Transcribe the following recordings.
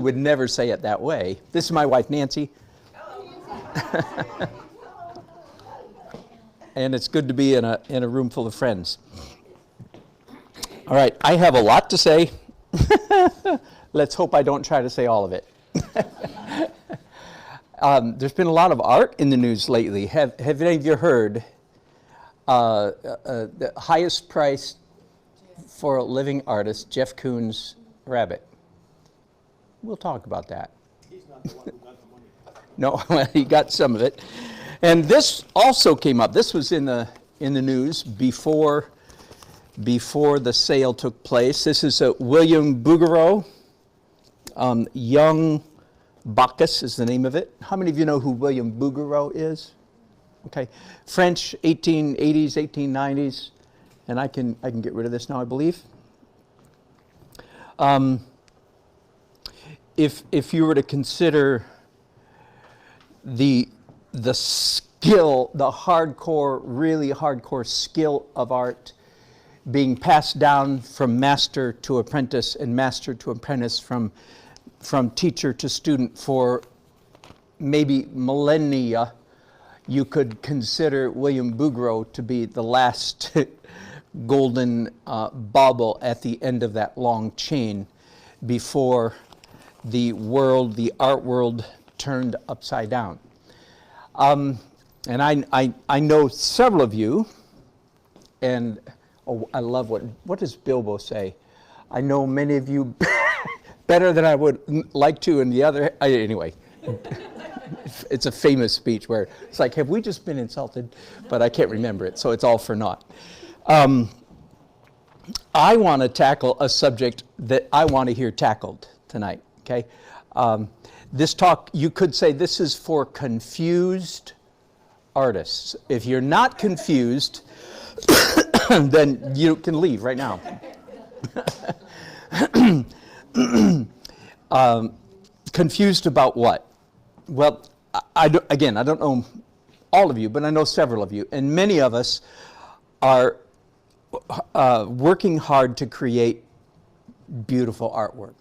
would never say it that way. This is my wife, Nancy. And it's good to be in a room full of friends. All right, I have a lot to say. Let's hope I don't try to say all of it. There's been a lot of art in the news lately. Have any of you heard the highest price for a living artist, Jeff Koons' Rabbit? We'll talk about that. He's not the one who got the money. No, he got some of it. And this also came up. This was in the news before the sale took place. This is William Bouguereau. Young Bacchus is the name of it. How many of you know who William Bouguereau is? Okay. French, 1880s, 1890s. And I can get rid of this now, I believe. If you were to consider the skill, the hardcore, really hardcore skill of art being passed down from master to apprentice and master to apprentice, from teacher to student for maybe millennia, you could consider William Bouguereau to be the last golden bauble at the end of that long chain before the art world turned upside down. And I know several of you, and I love what does Bilbo say? I know many of you better than I would like to, and the other, anyway. It's a famous speech where it's like, have we just been insulted? But I can't remember it, so it's all for naught. I want to tackle a subject that I want to hear tackled tonight, okay? This talk, you could say this is for confused artists. If you're not confused, then you can leave right now. Confused about what? Well, I don't know all of you, but I know several of you, and many of us are working hard to create beautiful artwork.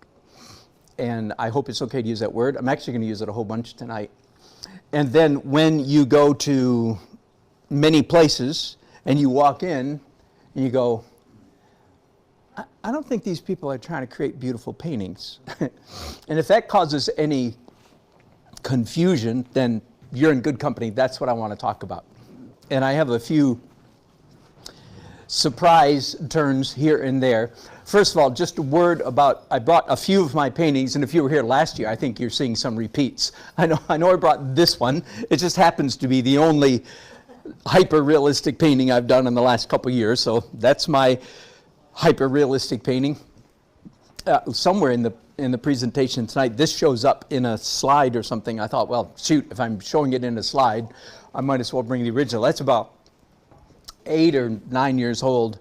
And I hope it's okay to use that word. I'm actually going to use it a whole bunch tonight. And then when you go to many places and you walk in and you go, I don't think these people are trying to create beautiful paintings. And if that causes any confusion, then you're in good company. That's what I want to talk about. And I have a few surprise turns here and there. First of all, just a word about, I brought a few of my paintings, and if you were here last year, I think you're seeing some repeats. I know I brought this one. It just happens to be the only hyper-realistic painting I've done in the last couple years, so that's my hyper-realistic painting. Somewhere in the presentation tonight, this shows up in a slide or something. I thought, well, shoot, if I'm showing it in a slide, I might as well bring the original. That's about 8 or 9 years old.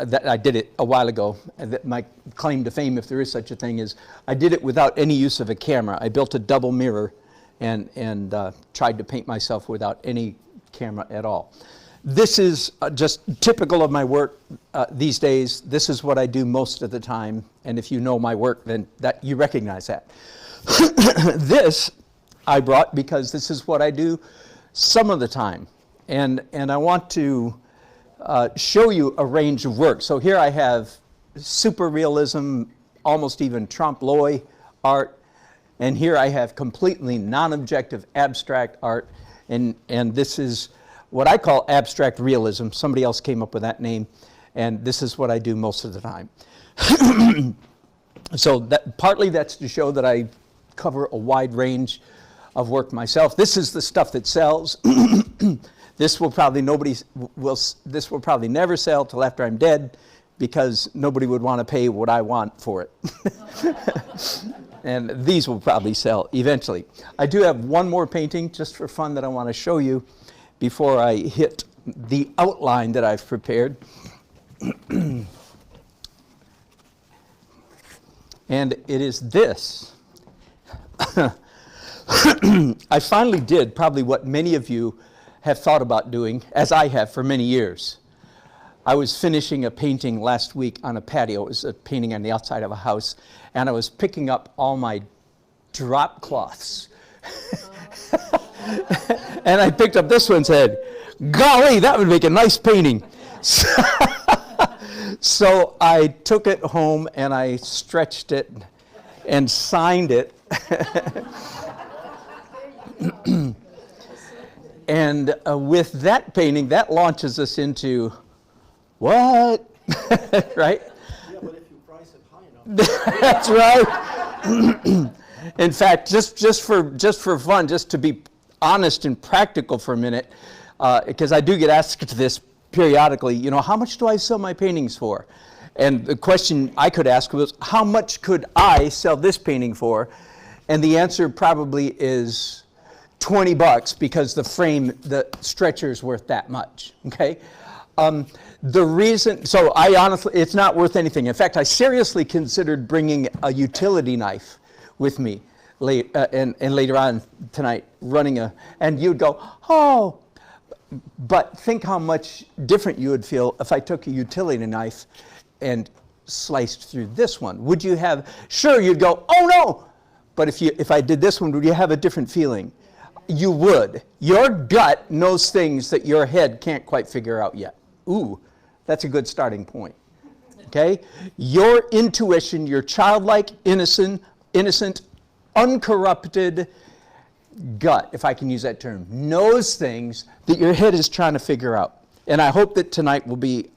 That I did it a while ago. My claim to fame, if there is such a thing, is I did it without any use of a camera. I built a double mirror and tried to paint myself without any camera at all. This is just typical of my work these days. This is what I do most of the time, and if you know my work, then that you recognize that. This I brought because this is what I do some of the time, and I want to show you a range of work. So here I have super realism, almost even trompe l'oeil art, and here I have completely non-objective abstract art, and this is what I call abstract realism. Somebody else came up with that name, and this is what I do most of the time. So partly that's to show that I cover a wide range of work myself. This is the stuff that sells. This will probably never sell till after I'm dead, because nobody would want to pay what I want for it. And these will probably sell eventually. I do have one more painting just for fun that I want to show you before I hit the outline that I've prepared. And it is this. I finally did probably what many of you have thought about doing, as I have for many years. I was finishing a painting last week on a patio. It was a painting on the outside of a house, and I was picking up all my drop cloths. And I picked up this one and said, golly, that would make a nice painting. So I took it home and I stretched it and signed it. And with that painting, that launches us into, what? Right? Yeah, but if you price it high enough. That's right. In fact, just for fun, just to be honest and practical for a minute, because I do get asked this periodically, you know, how much do I sell my paintings for? And the question I could ask was, how much could I sell this painting for? And the answer probably is $20 because the frame, the stretcher's worth that much, okay? The reason, so I honestly, it's not worth anything. In fact, I seriously considered bringing a utility knife with me and later on tonight and you'd go, oh, but think how much different you would feel if I took a utility knife and sliced through this one. Would you have, sure, you'd go, oh no, but if I did this one, would you have a different feeling? You would. Your gut knows things that your head can't quite figure out yet. Ooh, that's a good starting point. Okay? Your intuition, your childlike, innocent, uncorrupted gut, if I can use that term, knows things that your head is trying to figure out. And I hope that tonight will be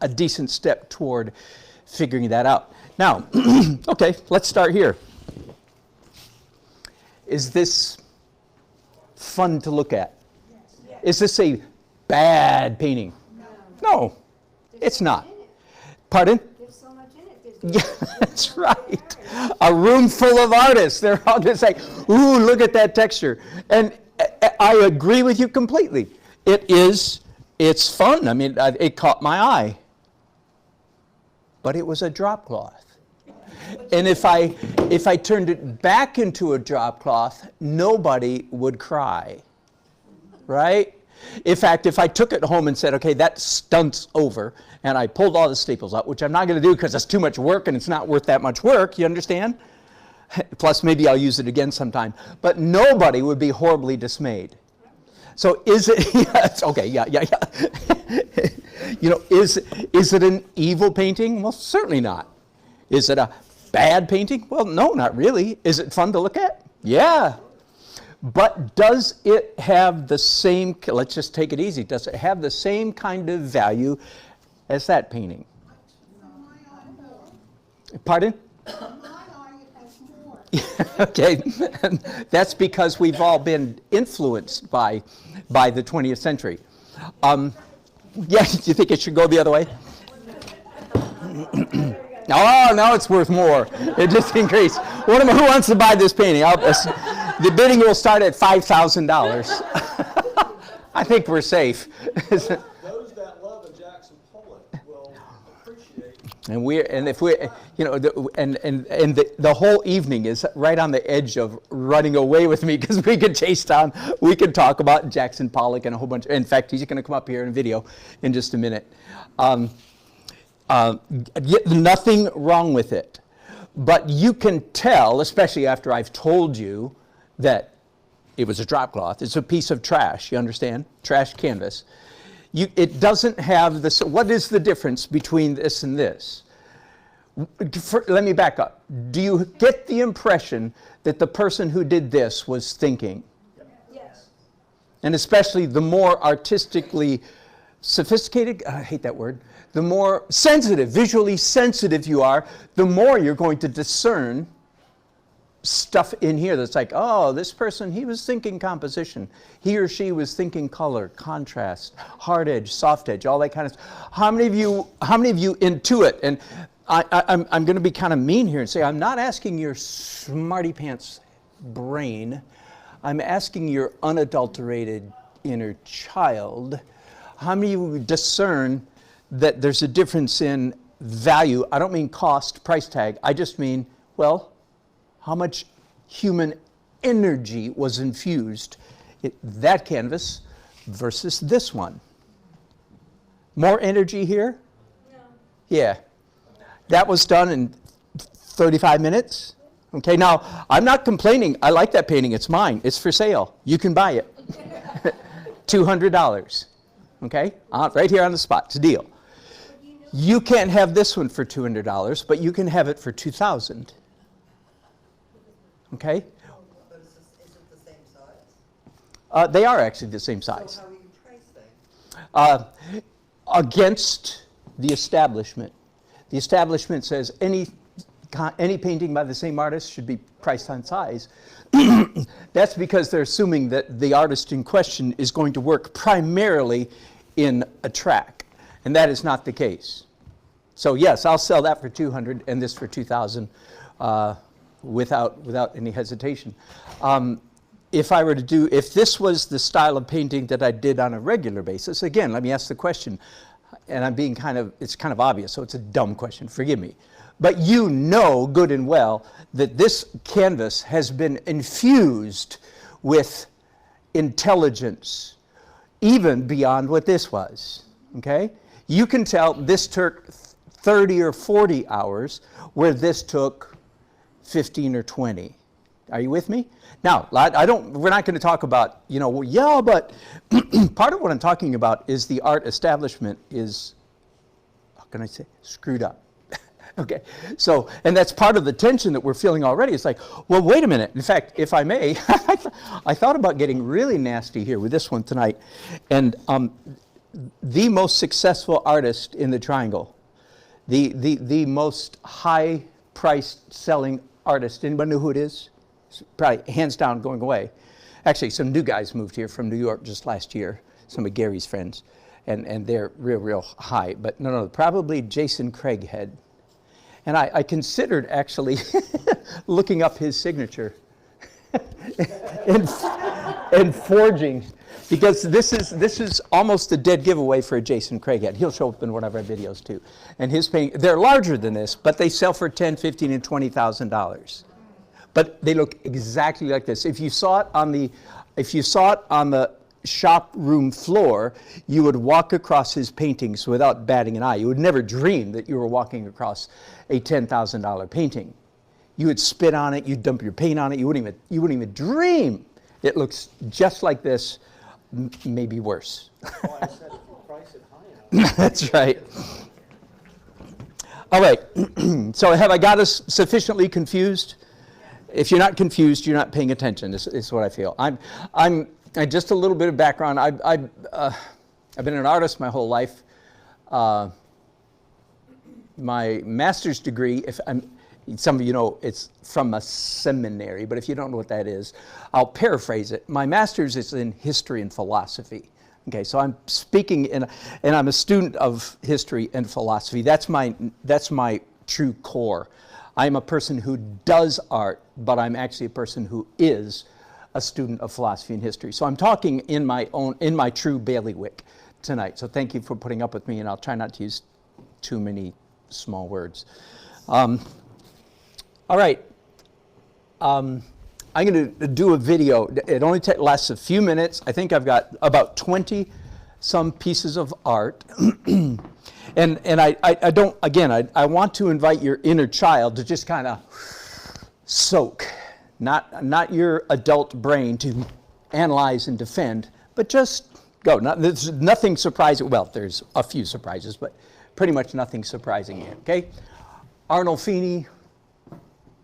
a decent step toward figuring that out. Now, okay, let's start here. Is this fun to look at? Yes. Is this a bad painting? No, it's not. Pardon? There's so much in it. There's Yeah, that's right. A room full of artists. They're all going to say, ooh, look at that texture. And I agree with you completely. It's fun. I mean, it caught my eye. But it was a drop cloth. And if I turned it back into a drop cloth, nobody would cry. Right? In fact, if I took it home and said, okay, that stunt's over, and I pulled all the staples out, which I'm not going to do because it's too much work and it's not worth that much work, you understand? Plus, maybe I'll use it again sometime. But nobody would be horribly dismayed. So is it, yes, okay, yeah. You know, is it an evil painting? Well, certainly not. Is it a bad painting? Well, no, not really. Is it fun to look at? Yeah. But does it have the same, let's just take it easy, does it have the same kind of value as that painting? Pardon? Okay, that's because we've all been influenced by the 20th century. Yeah, do you think it should go the other way? Oh, now it's worth more. It just increased. Who wants to buy this painting? The bidding will start at $5,000. I think we're safe. Those that love a Jackson Pollock will appreciate. And if we, you know, the whole evening is right on the edge of running away with me because we could chase down, we could talk about Jackson Pollock and a whole bunch. In fact, he's going to come up here in a video in just a minute. Nothing wrong with it, but you can tell, especially after I've told you that it was a drop cloth. It's a piece of trash. You understand? Trash canvas. It doesn't have this. What is the difference between this and this? Let me back up. Do you get the impression that the person who did this was thinking? Yes. And especially the more artistically sophisticated, I hate that word, the more sensitive, visually sensitive you are, the more you're going to discern stuff in here that's like, oh, this person, he was thinking composition. He or she was thinking color, contrast, hard edge, soft edge, all that kind of stuff. How many of you intuit? And I'm going to be kind of mean here and say, I'm not asking your smarty pants brain. I'm asking your unadulterated inner child. How many of you discern that there's a difference in value? I don't mean cost, price tag. I just mean, well, how much human energy was infused in that canvas versus this one? More energy here? No. Yeah. That was done in 35 minutes? Okay, now, I'm not complaining. I like that painting. It's mine. It's for sale. You can buy it. $200. Okay? Right here on the spot. It's a deal. You can't have this one for $200, but you can have it for $2,000. Okay? But is it the same size? They are actually the same size. So how are you price things? Against the establishment. The establishment says any painting by the same artist should be priced on size. That's because they're assuming that the artist in question is going to work primarily in a track, and that is not the case. So yes, I'll sell that for $200 and this for $2,000 without any hesitation. If this was the style of painting that I did on a regular basis, again, let me ask the question, and I'm being it's kind of obvious, so it's a dumb question, forgive me. But you know good and well that this canvas has been infused with intelligence, even beyond what this was, okay? You can tell this took 30 or 40 hours, where this took 15 or 20. Are you with me? Now, we're not going to talk about, but part of what I'm talking about is the art establishment is, how can I say, screwed up. Okay, so, and that's part of the tension that we're feeling already. It's like, well, wait a minute. In fact, if I may, I thought about getting really nasty here with this one tonight. And the most successful artist in the Triangle, the most high-priced selling artist, anybody know who it is? It's probably hands down going away. Actually, some new guys moved here from New York just last year, some of Gary's friends, and they're real high. But no, probably Jason Craighead. And I considered actually looking up his signature and forging, because this is almost a dead giveaway for a Jason Craighead. He'll show up in one of our videos too. And his painting, they're larger than this, but they sell for $10,000, $15,000, and $20,000. But they look exactly like this. If you saw it on the shop room floor, you would walk across his paintings without batting an eye. You would never dream that you were walking across a $10,000 painting. You would spit on it, you'd dump your paint on it, you wouldn't even dream. It looks just like this, maybe worse. Well, I said if you price it high enough. That's right. All right, so have I got us sufficiently confused? If you're not confused, you're not paying attention. This is what I feel. I'm just a little bit of background. I've been an artist my whole life. My master's degree, some of you know it's from a seminary, but if you don't know what that is, I'll paraphrase it. My master's is in history and philosophy. Okay, so I'm speaking and I'm a student of history and philosophy. That's my true core. I'm a person who does art, but I'm actually a person who is a student of philosophy and history. So I'm talking in my true bailiwick tonight. So thank you for putting up with me, and I'll try not to use too many small words. All right. I'm going to do a video. It only lasts a few minutes. I think I've got about 20 some pieces of art. And I want to invite your inner child to just kind of soak, not your adult brain to analyze and defend, but just go. There's nothing surprising. Well, there's a few surprises, but pretty much nothing surprising here. Okay, Arnold Feeney,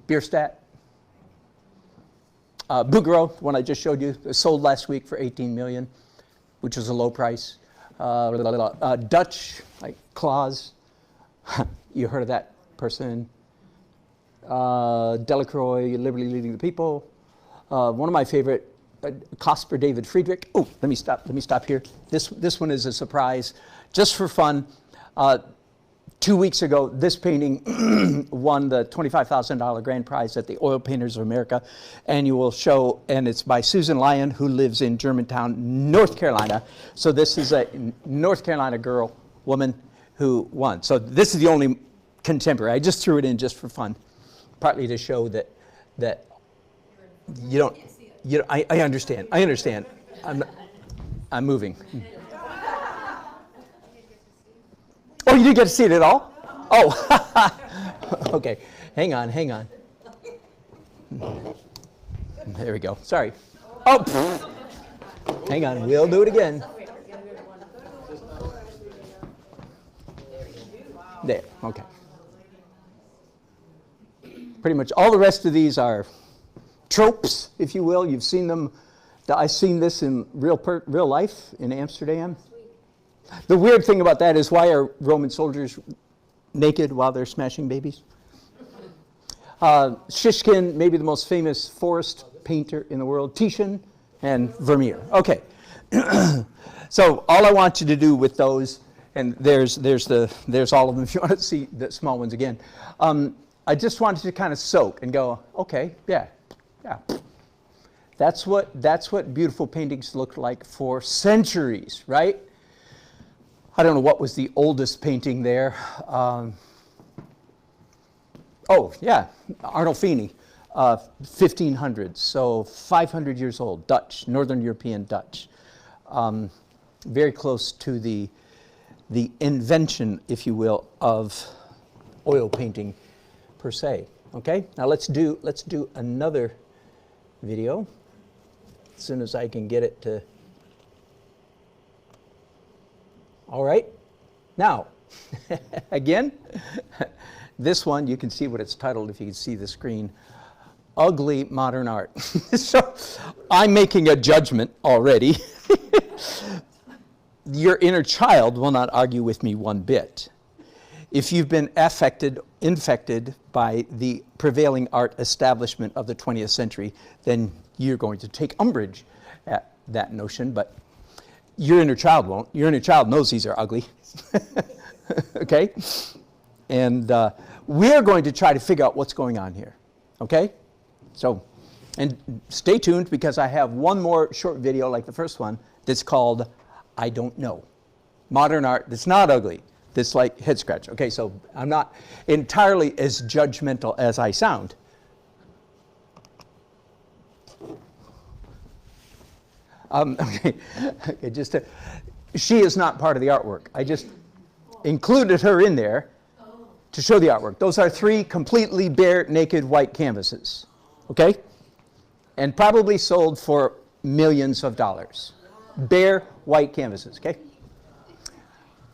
Bierstadt, Bouguereau, the one I just showed you, sold last week for $18 million, which was a low price. Dutch, like Claus, you heard of that person. Delacroix, Liberally Leading the People. One of my favorite, Caspar David Friedrich. Oh, let me stop here. This one is a surprise, just for fun. 2 weeks ago, this painting won the $25,000 grand prize at the Oil Painters of America annual show, and it's by Susan Lyon, who lives in Germantown, North Carolina. So this is a North Carolina woman who won. So this is the only contemporary. I just threw it in just for fun, partly to show that you don't. I understand. I'm moving. Oh, you didn't get to see it at all? Oh, okay. Hang on. There we go. Sorry. Oh, pfft. Hang on. We'll do it again. There. Okay. Pretty much all the rest of these are tropes, if you will. You've seen them. I've seen this in real life in Amsterdam. The weird thing about that is, why are Roman soldiers naked while they're smashing babies? Shishkin, maybe the most famous forest painter in the world, Titian, and Vermeer. Okay. So all I want you to do with those, and there's all of them if you want to see the small ones again. I just wanted to kind of soak and go, okay, yeah. That's what beautiful paintings looked like for centuries, right? I don't know what was the oldest painting there. Oh, yeah, Arnolfini, 1500s, so 500 years old, Dutch, Northern European Dutch. Very close to the invention, if you will, of oil painting per se. Okay, now let's do another video as soon as I can get it to. All right, now again, this one, you can see what it's titled if you can see the screen. Ugly modern art. So I'm making a judgment already. Your inner child will not argue with me one bit. If you've been infected by the prevailing art establishment of the 20th century, then you're going to take umbrage at that notion, but your inner child won't. Your inner child knows these are ugly. Okay? And we're going to try to figure out what's going on here. Okay? So, and stay tuned, because I have one more short video like the first one that's called I Don't Know. Modern art that's not ugly. That's like head scratch. Okay, so I'm not entirely as judgmental as I sound. Okay, she is not part of the artwork. I just included her in there to show the artwork. Those are 3 completely bare, naked, white canvases. Okay? And probably sold for millions of dollars. Bare, white canvases. Okay?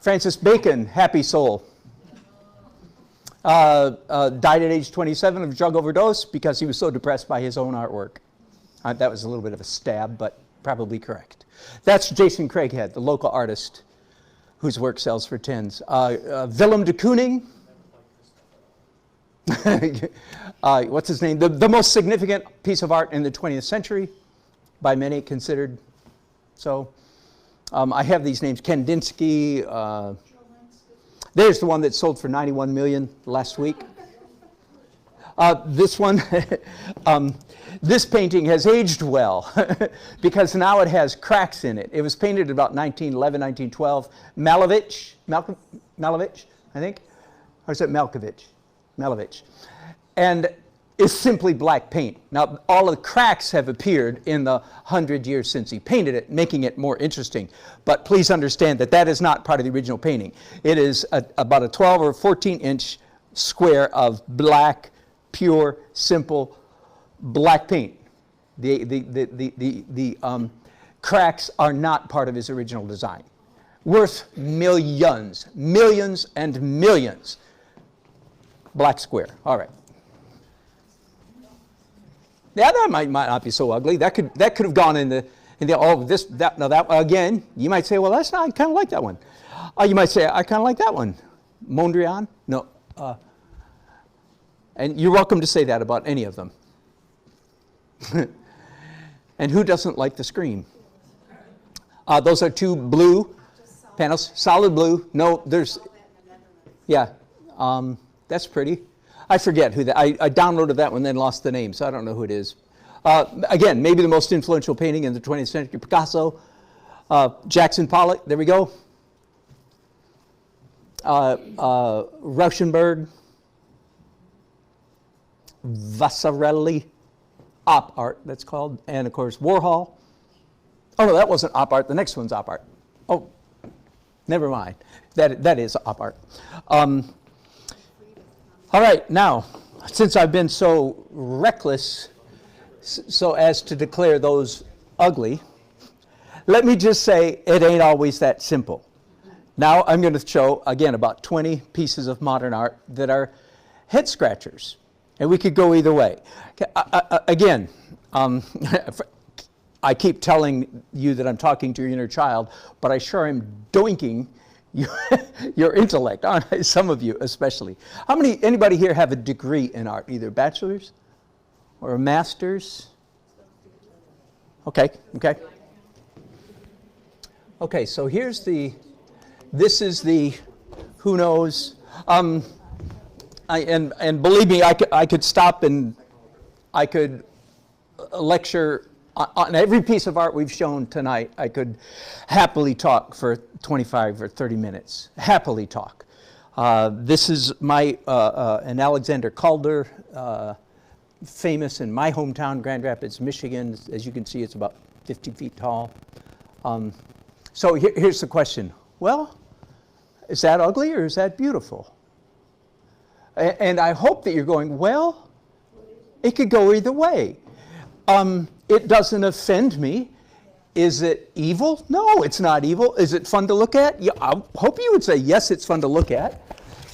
Francis Bacon, happy soul. Died at age 27 of drug overdose because he was so depressed by his own artwork. That was a little bit of a stab, but probably correct. That's Jason Craighead, the local artist whose work sells for tens. Willem de Kooning. What's his name? The most significant piece of art in the 20th century, by many considered so. I have these names. Kandinsky. There's the one that sold for $91 million last week. This one, this painting has aged well because now it has cracks in it. It was painted about 1911, 1912. Malevich, I think, or is it Malkovich? Malevich. And it's simply black paint. Now, all the cracks have appeared in the 100 years since he painted it, making it more interesting. But please understand that that is not part of the original painting. It is about a 12 or 14-inch square of black, pure, simple black paint. The cracks are not part of his original design. Worth millions, millions and millions. Black square. All right. Yeah, that might not be so ugly. That could have gone in the that again. You might say, well, that's not. I kind of like that one. You might say, I kind of like that one. Mondrian? No. And you're welcome to say that about any of them. And who doesn't like the Scream? Those are 2 blue panels, solid blue. No, there's. Yeah, that's pretty. I forget who that. I downloaded that one, then lost the name, so I don't know who it is. Again, maybe the most influential painting in the 20th century, Picasso, Jackson Pollock. There we go. Rauschenberg, Vasarely, op art. That's called, and of course Warhol. Oh no, that wasn't op art. The next one's op art. Oh, never mind. That is op art. All right, now, since I've been so reckless so as to declare those ugly, let me just say it ain't always that simple. Now I'm going to show, again, about 20 pieces of modern art that are head scratchers. And we could go either way. Again, I keep telling you that I'm talking to your inner child, but I sure am doinking your intellect, aren't I? Some of you especially. Anybody here have a degree in art, either bachelor's or a master's? Okay. Okay, so this is the, who knows, and believe me, I could stop and I could lecture on every piece of art we've shown tonight. I could happily talk for 25 or 30 minutes, happily talk. This is an Alexander Calder, famous in my hometown, Grand Rapids, Michigan. As you can see, it's about 50 feet tall. So here's the question. Well, is that ugly or is that beautiful? And I hope that you're going, well, it could go either way. It doesn't offend me. Is it evil? No, it's not evil. Is it fun to look at? Yeah, I hope you would say, yes, it's fun to look at.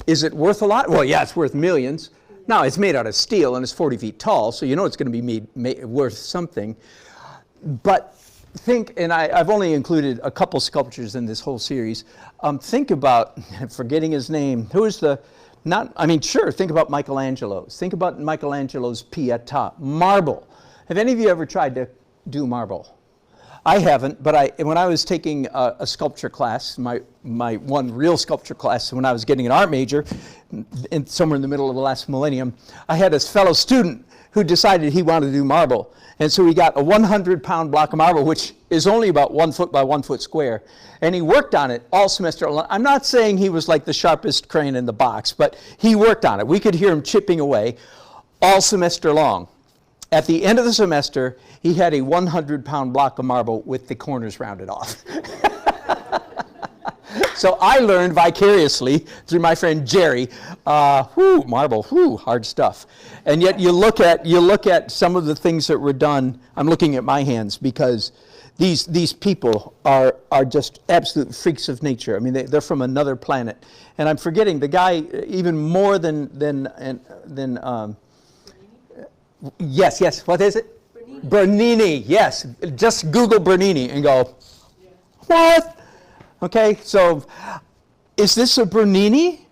Is it worth a lot? Well, yeah, it's worth millions. Now, it's made out of steel and it's 40 feet tall, so you know it's going to be worth something. But think, and I've only included a couple sculptures in this whole series. Think about, forgetting his name, think about Michelangelo's. Think about Michelangelo's Pietà, marble. Have any of you ever tried to do marble? I haven't, but when I was taking a sculpture class, my one real sculpture class, when I was getting an art major, somewhere in the middle of the last millennium, I had a fellow student who decided he wanted to do marble. And so he got a 100-pound block of marble, which is only about 1 foot by 1 foot square. And he worked on it all semester long. I'm not saying he was like the sharpest crane in the box, but he worked on it. We could hear him chipping away all semester long. At the end of the semester, he had a 100-pound block of marble with the corners rounded off. So I learned vicariously through my friend Jerry, marble, hard stuff. And yet you look at some of the things that were done. I'm looking at my hands because these people are just absolute freaks of nature. I mean, they're from another planet. And I'm forgetting the guy even more than yes. What is it? Bernini. Yes. Just Google Bernini and go, what? Okay, so is this a Bernini?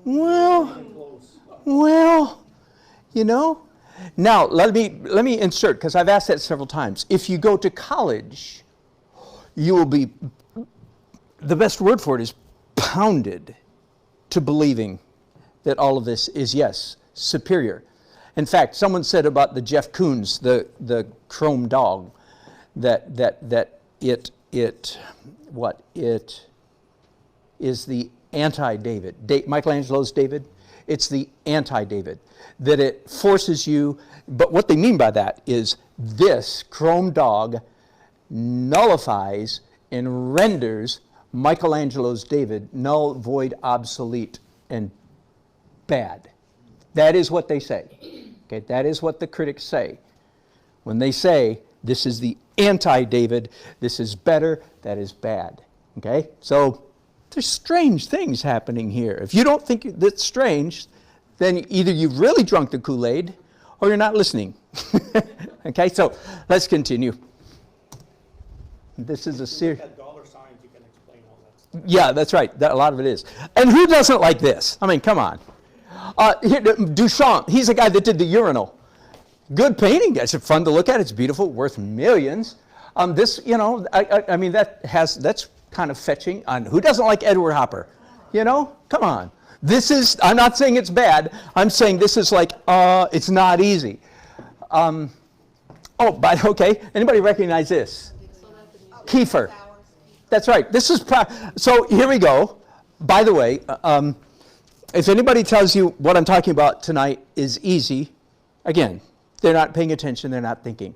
Well, you know. Now let me insert, because I've asked that several times. If you go to college, you will be, the best word for it is pounded to believing that all of this is, yes, superior. In fact, someone said about the Jeff Koons, the chrome dog, that it is the anti-David. Michelangelo's David, it's the anti-David. That it forces you, but what they mean by that is this chrome dog nullifies and renders Michelangelo's David null, void, obsolete, and bad. That is what they say. Okay, that is what the critics say. When they say, this is the anti-David, this is better, that is bad. Okay? So there's strange things happening here. If you don't think that's strange, then either you've really drunk the Kool-Aid or you're not listening. Okay, so let's continue. This is a series. At dollar signs, you can explain all that stuff. Yeah, that's right. A lot of it is. And who doesn't like this? I mean, come on. Duchamp, he's the guy that did the urinal. Good painting. It's fun to look at. It's beautiful, worth millions. This, you know, I mean, that's kind of fetching. Who doesn't like Edward Hopper? You know, come on. This is, I'm not saying it's bad. I'm saying this is like, it's not easy. Okay. Anybody recognize this? Kiefer. That's right. This is, so here we go. By the way, if anybody tells you what I'm talking about tonight is easy, again, they're not paying attention, they're not thinking.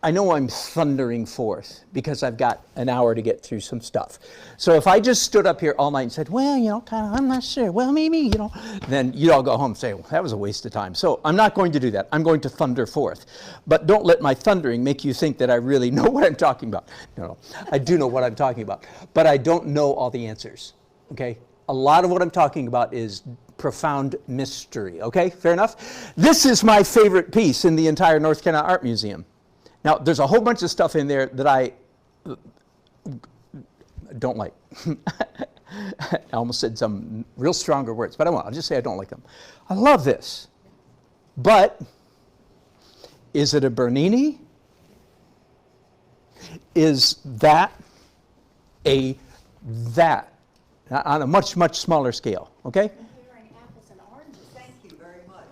I know I'm thundering forth because I've got an hour to get through some stuff. So if I just stood up here all night and said, well, you know, kind of, I'm not sure, well, maybe, you know, then you'd all go home and say, well, that was a waste of time. So I'm not going to do that. I'm going to thunder forth. But don't let my thundering make you think that I really know what I'm talking about. No, I do know what I'm talking about. But I don't know all the answers, okay? A lot of what I'm talking about is profound mystery, okay? Fair enough? This is my favorite piece in the entire North Carolina Art Museum. Now, there's a whole bunch of stuff in there that I don't like. I almost said some real stronger words, but I won't. I'll just say I don't like them. I love this. But is it a Bernini? Is that a that? On a much, much smaller scale, okay? Comparing apples and oranges. Thank you very much.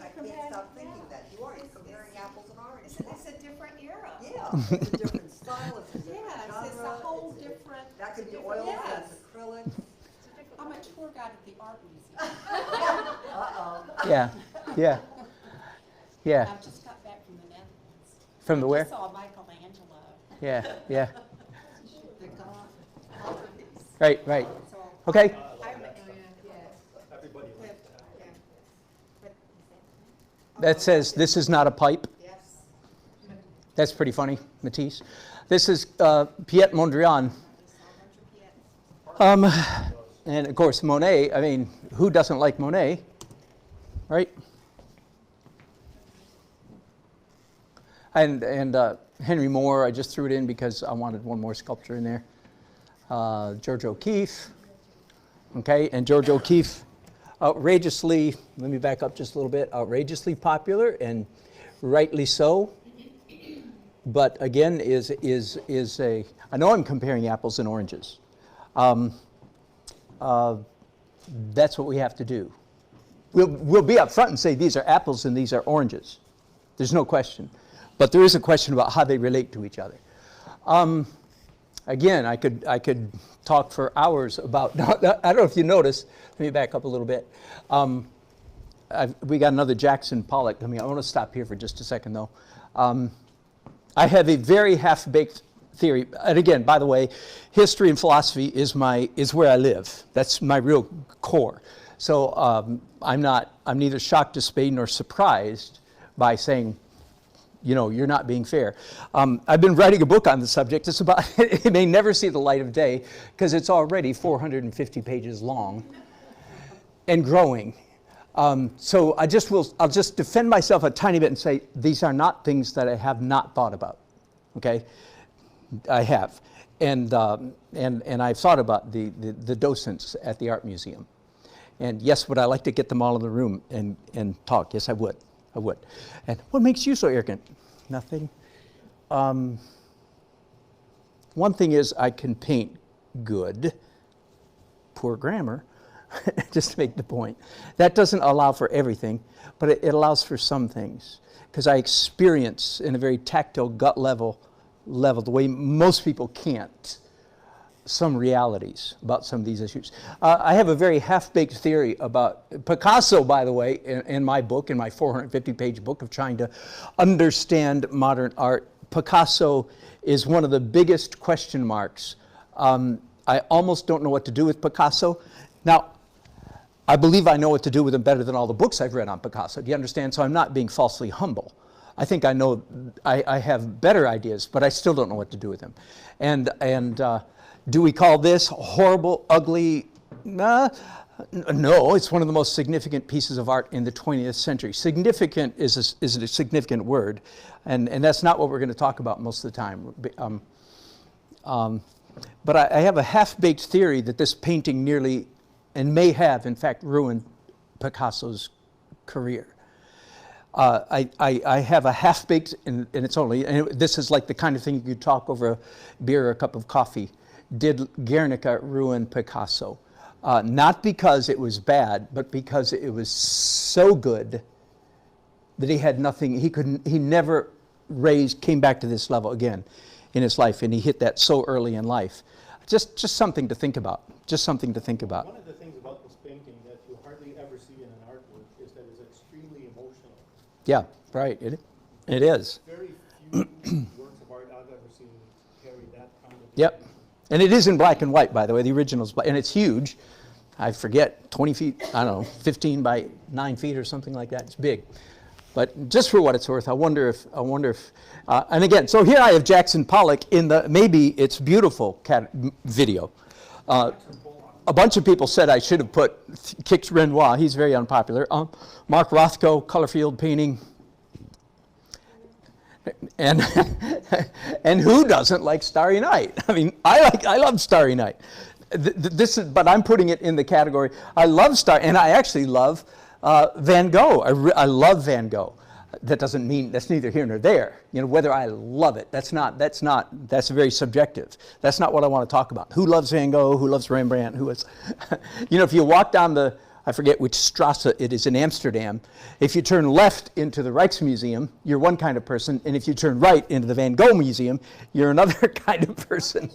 I can't stop thinking that. You are comparing apples and oranges. It's a different era. Yeah, it's a different style, it's a different Yeah, it's a genre. whole different. That could be oil, Yes. that's acrylic. I'm a tour guide at the art museum. Uh-oh. Yeah, yeah, yeah. I just got back from the Netherlands. From the I where? just saw Michelangelo. Yeah, yeah. The God. Right, right. So Okay. I remember, Everybody likes that. That says, this is not a pipe. yes. That's pretty funny, Matisse. This is Piet Mondrian. And of course, Monet. I mean, who doesn't like Monet, right? And Henry Moore, I just threw it in because I wanted one more sculpture in there. George O'Keeffe, okay, and George O'Keeffe, outrageously, let me back up just a little bit, outrageously popular and rightly so, but again is a, I know I'm comparing apples and oranges. That's what we have to do. We'll be up front and say these are apples and these are oranges. There's no question. But there is a question about how they relate to each other. Again, I could talk for hours about, I don't know if you noticed, let me back up a little bit. We got another Jackson Pollock. I want to stop here for just a second though. I have a very half-baked theory, and again, by the way, history and philosophy is where I live. That's my real core. So I'm neither shocked, dismayed, nor surprised by saying, you know, you're not being fair. I've been writing a book on the subject. It's about, it may never see the light of day because it's already 450 pages long and growing. So I'll just defend myself a tiny bit and say these are not things that I have not thought about. Okay, I have, and I've thought about the docents at the art museum, and yes, would I like to get them all in the room and talk? Yes, I would. I would. And what makes you so arrogant? Nothing. One thing is I can paint good. Poor grammar, just to make the point. That doesn't allow for everything, but it allows for some things. Because I experience in a very tactile gut level, the way most people can't, some realities about some of these issues. I have a very half-baked theory about Picasso, by the way, in my book, in my 450-page book of trying to understand modern art. Picasso is one of the biggest question marks. I almost don't know what to do with Picasso. Now, I believe I know what to do with him better than all the books I've read on Picasso. Do you understand? So I'm not being falsely humble. I think I know, I have better ideas, but I still don't know what to do with him. And do we call this horrible, ugly? No, it's one of the most significant pieces of art in the 20th century. Significant is a significant word, and that's not what we're going to talk about most of the time. But I have a half-baked theory that this painting nearly, and may have, in fact, ruined Picasso's career. I have a half-baked, and it's only, and this is like the kind of thing you could talk over a beer or a cup of coffee. Did Guernica ruin Picasso? Not because it was bad, but because it was so good that he had nothing, he never came back to this level again in his life, and he hit that so early in life. Just something to think about, just something to think about. One of the things about this painting that you hardly ever see in an artwork is that it's extremely emotional. Yeah, right, it is. Very works of art I've ever seen carry that kind of. Yep. And it is in black and white, by the way. The original's black, and it's huge. I forget, 20 feet, I don't know, 15 by 9 feet or something like that. It's big. But just for what it's worth, I wonder if, and again, so here I have Jackson Pollock in the Maybe It's Beautiful video. A bunch of people said I should have put Kix Renoir. He's very unpopular. Mark Rothko, color field painting. And and who doesn't like Starry Night? I mean, I love Starry Night. But I'm putting it in the category. I love and I actually love Van Gogh. I love Van Gogh. That doesn't mean, that's neither here nor there. You know, whether I love it, that's very subjective. That's not what I want to talk about. Who loves Van Gogh? Who loves Rembrandt? Who is, you know, if you walk down I forget which Strasse it is in Amsterdam, if you turn left into the Rijksmuseum, you're one kind of person, and if you turn right into the Van Gogh Museum, you're another kind of person.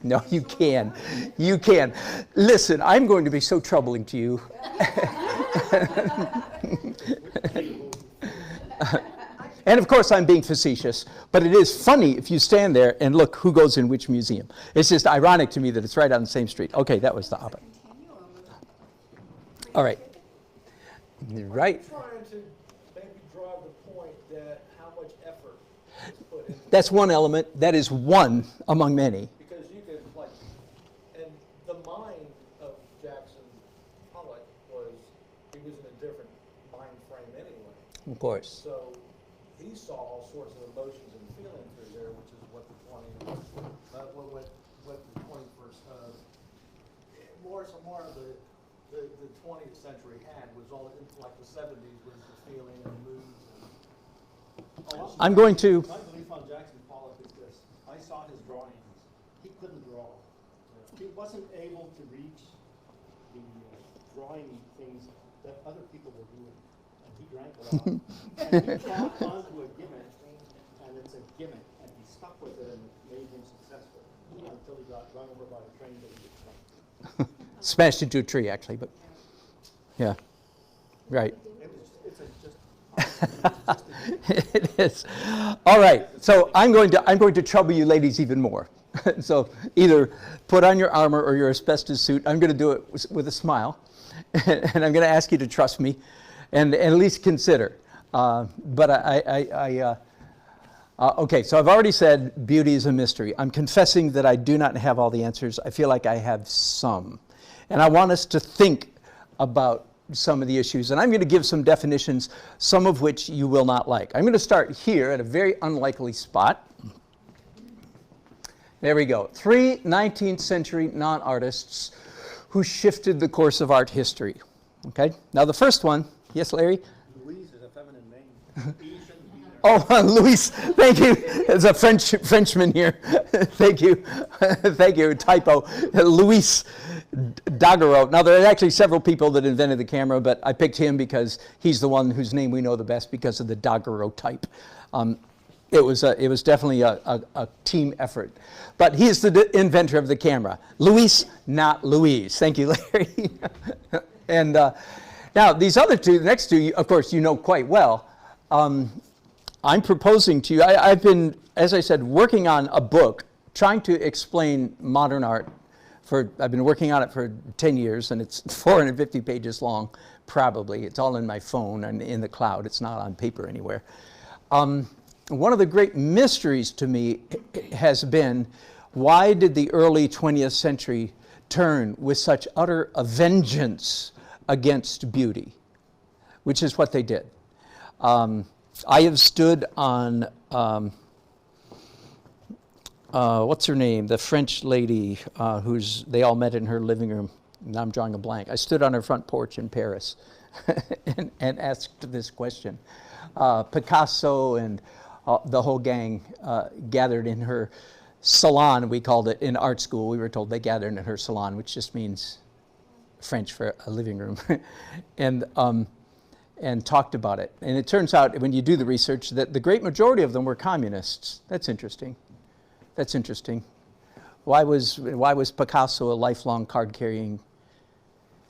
No, you can. You can. Listen, I'm going to be so troubling to you. And of course, I'm being facetious, but it is funny if you stand there and look who goes in which museum. It's just ironic to me that it's right on the same street. Okay, that was the opposite. All right. Right. I'm trying to maybe drive the point that how much effort is put into. That's one element. That is one among many. Because you could, like, and the mind of Jackson Pollock he was in a different mind frame anyway. Of course. So he saw all sorts of emotions and feelings through there, which is what the 21st, more of the 20th century had was all like the 70s was the feeling and moods. I'm going to. My belief on Jackson Pollock is this. I saw his drawings. He couldn't draw. He wasn't able to reach the drawing things that other people were doing. And he drank a lot. And he caught onto a gimmick, and it's a gimmick, and he stuck with it and it made him successful until he got run over by a train that he was stuck. Smashed into a tree, actually, but yeah, right. It is. All right. So I'm going to trouble you ladies even more. So either put on your armor or your asbestos suit. I'm going to do it with a smile, and I'm going to ask you to trust me, and at least consider. But okay. So I've already said beauty is a mystery. I'm confessing that I do not have all the answers. I feel like I have some, and I want us to think about some of the issues, and I'm going to give some definitions, some of which you will not like. I'm going to start here at a very unlikely spot. There we go. 3 19th century non-artists who shifted the course of art history. Okay? Now the first one, yes, Larry? Louise is a feminine name. E shouldn't be there. Oh, Louis, thank you. There's a Frenchman here. Thank you. Thank you. Typo. Louis Dageurre. Now, there are actually several people that invented the camera, but I picked him because he's the one whose name we know the best because of the Dageurre type. It was definitely a team effort. But he is the inventor of the camera. Louis, not Louise. Thank you, Larry. And now, these other two, the next two, of course, you know quite well. I'm proposing to you, I've been, as I said, working on a book trying to explain modern art. I've been working on it for 10 years, and it's 450 pages long, probably. It's all in my phone and in the cloud. It's not on paper anywhere. One of the great mysteries to me has been, why did the early 20th century turn with such utter a vengeance against beauty, which is what they did. I have stood on, what's her name, the French lady they all met in her living room. Now I'm drawing a blank. I stood on her front porch in Paris and asked this question. Picasso and the whole gang gathered in her salon, we called it in art school. We were told they gathered in her salon, which just means French for a living room, and talked about it. And it turns out, when you do the research, that the great majority of them were communists. That's interesting. That's interesting. Why was Picasso a lifelong card-carrying,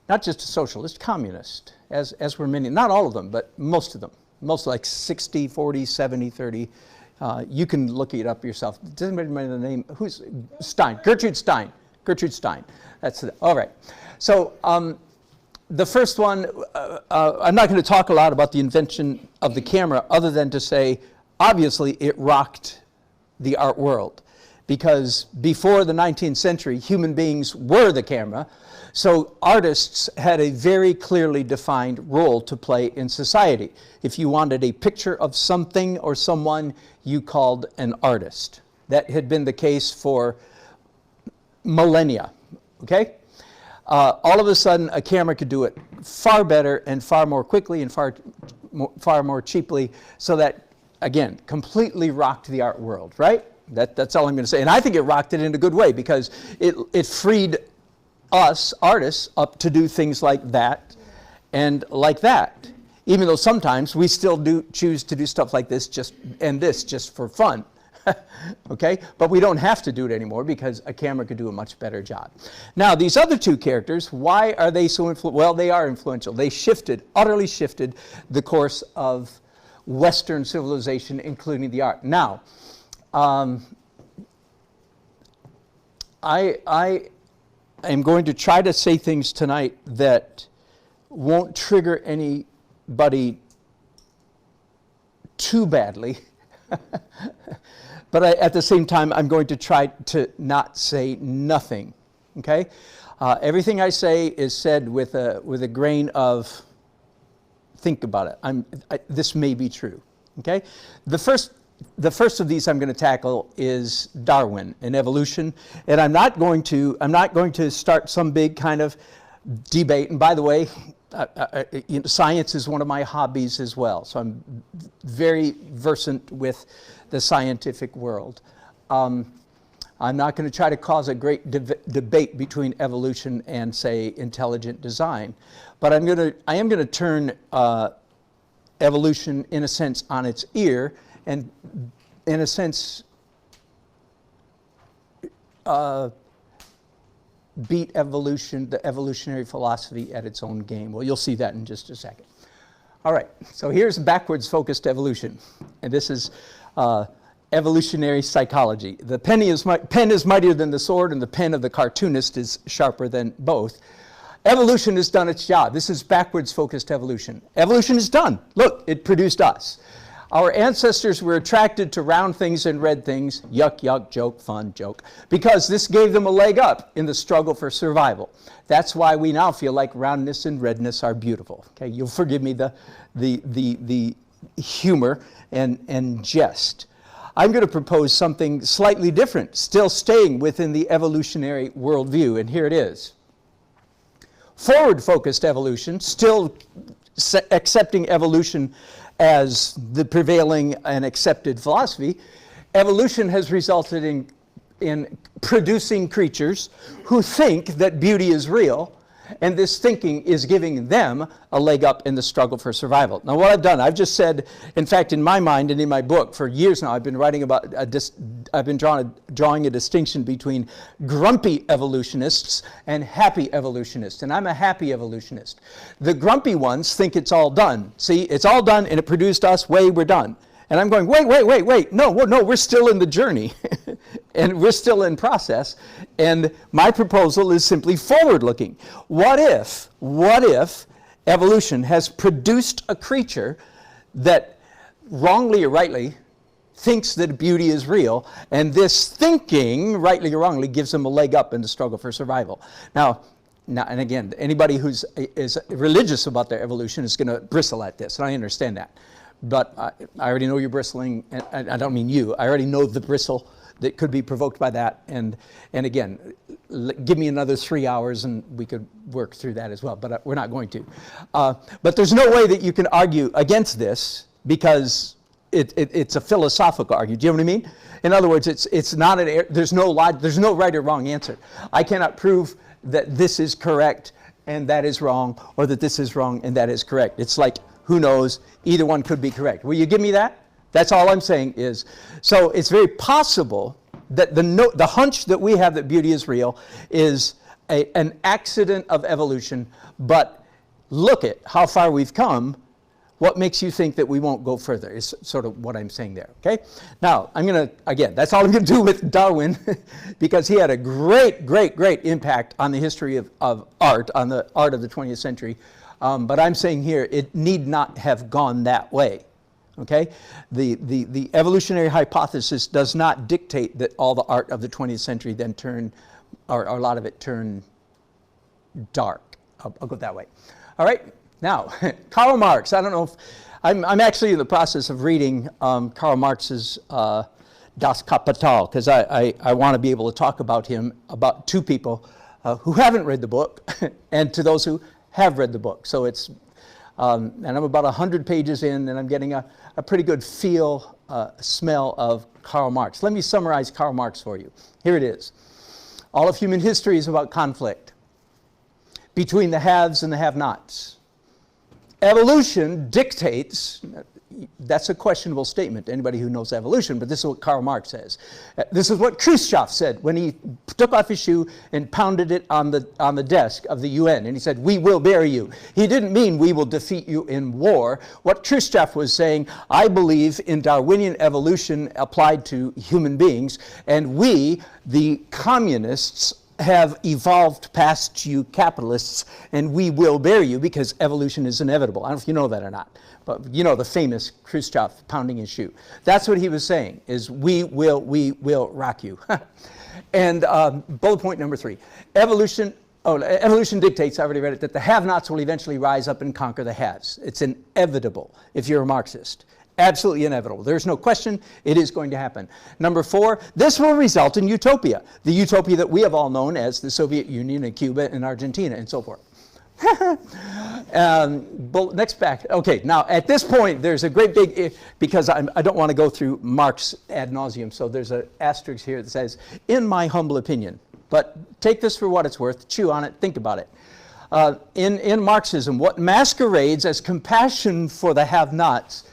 not just a socialist, communist, as were many, not all of them, but most of them. Most, like 60, 40, 70, 30. You can look it up yourself. Does anybody remember the name? Who's Stein? Gertrude Stein. Gertrude Stein. That's it. All right. So the first one, I'm not going to talk a lot about the invention of the camera other than to say, obviously, it rocked the art world. Because before the 19th century, human beings were the camera. So artists had a very clearly defined role to play in society. If you wanted a picture of something or someone, you called an artist. That had been the case for millennia, okay? All of a sudden, a camera could do it far better and far more quickly and far more cheaply, so that, again, completely rocked the art world, right? That's all I'm going to say. And I think it rocked it in a good way, because it freed us, artists, up to do things like that and like that. Even though sometimes we still do choose to do stuff like this just for fun. Okay? But we don't have to do it anymore, because a camera could do a much better job. Now, these other two characters, why are they so influential? Well, they are influential. They utterly shifted the course of Western civilization, including the art. Now, I am going to try to say things tonight that won't trigger anybody too badly. But at the same time, I'm going to try to not say nothing, okay? Everything I say is said with a grain of, think about it. This may be true, okay? The first of these I'm going to tackle is Darwin and evolution, and I'm not going to start some big kind of debate. And by the way, science is one of my hobbies as well, so I'm very versant with the scientific world. I'm not going to try to cause a great debate between evolution and, say, intelligent design, but I am going to turn evolution, in a sense, on its ear, and in a sense beat evolution, the evolutionary philosophy, at its own game. Well, you'll see that in just a second. All right, so here's backwards focused evolution, and this is evolutionary psychology. The pen is mightier than the sword, and the pen of the cartoonist is sharper than both. Evolution has done its job. This is backwards focused evolution. Evolution is done. Look, it produced us. Our ancestors were attracted to round things and red things, yuck, yuck, joke, fun, joke, because this gave them a leg up in the struggle for survival. That's why we now feel like roundness and redness are beautiful. Okay, you'll forgive me the humor and jest. I'm going to propose something slightly different, still staying within the evolutionary worldview, and here it is. Forward-focused evolution, still accepting evolution as the prevailing and accepted philosophy. Evolution has resulted in producing creatures who think that beauty is real, and this thinking is giving them a leg up in the struggle for survival. Now, what I've done, I've just said, in fact, in my mind and in my book, for years now, I've been writing about, I've been drawing a distinction between grumpy evolutionists and happy evolutionists, and I'm a happy evolutionist. The grumpy ones think it's all done. See, it's all done, and it produced us, we're done. And I'm going, wait, no, we're still in the journey, and we're still in process, and my proposal is simply forward-looking. What if evolution has produced a creature that, wrongly or rightly, thinks that beauty is real, and this thinking, rightly or wrongly, gives them a leg up in the struggle for survival. Now, and again, anybody is religious about their evolution is going to bristle at this, and I understand that. But I already know you're bristling, and I don't mean you. I already know the bristle that could be provoked by that. And again, give me another 3 hours and we could work through that as well. But we're not going to. But there's no way that you can argue against this, because it's a philosophical argument. Do you know what I mean? In other words, it's not there's no right or wrong answer. I cannot prove that this is correct and that is wrong, or that this is wrong and that is correct. It's like, who knows? Either one could be correct. Will you give me that? That's all I'm saying is, so it's very possible that the hunch that we have that beauty is real is an accident of evolution, but look at how far we've come What makes you think that we won't go further is sort of what I'm saying there, okay? Now, I'm going to, again, that's all I'm going to do with Darwin because he had a great, great, great impact on the history of art, on the art of the 20th century. But I'm saying here, it need not have gone that way, okay? The evolutionary hypothesis does not dictate that all the art of the 20th century then turn, or a lot of it turn dark. I'll go that way. All right? Now, Karl Marx, I don't know if, I'm actually in the process of reading Karl Marx's Das Kapital, because I want to be able to talk about him, about two people who haven't read the book, and to those who have read the book. So it's, and I'm about 100 pages in, and I'm getting a pretty good feel, smell of Karl Marx. Let me summarize Karl Marx for you. Here it is. All of human history is about conflict between the haves and the have-nots. Evolution dictates, that's a questionable statement to anybody who knows evolution, but this is what Karl Marx says. This is what Khrushchev said when he took off his shoe and pounded it on the desk of the UN, and he said, "We will bury you." He didn't mean we will defeat you in war. What Khrushchev was saying, I believe in Darwinian evolution applied to human beings, and we, the communists, have evolved past you capitalists, and we will bury you because evolution is inevitable. I don't know if you know that or not, but you know the famous Khrushchev pounding his shoe. That's what he was saying, is we will rock you. And bullet point number 3, evolution dictates, I already read it, that the have-nots will eventually rise up and conquer the haves. It's inevitable if you're a Marxist. Absolutely inevitable. There's no question it is going to happen. Number 4, this will result in utopia. The utopia that we have all known as the Soviet Union and Cuba and Argentina and so forth. Next back. Okay, now at this point there's a great big, because I don't want to go through Marx ad nauseum, so there's an asterisk here that says, in my humble opinion. But take this for what it's worth, chew on it, think about it. In Marxism, what masquerades as compassion for the have-nots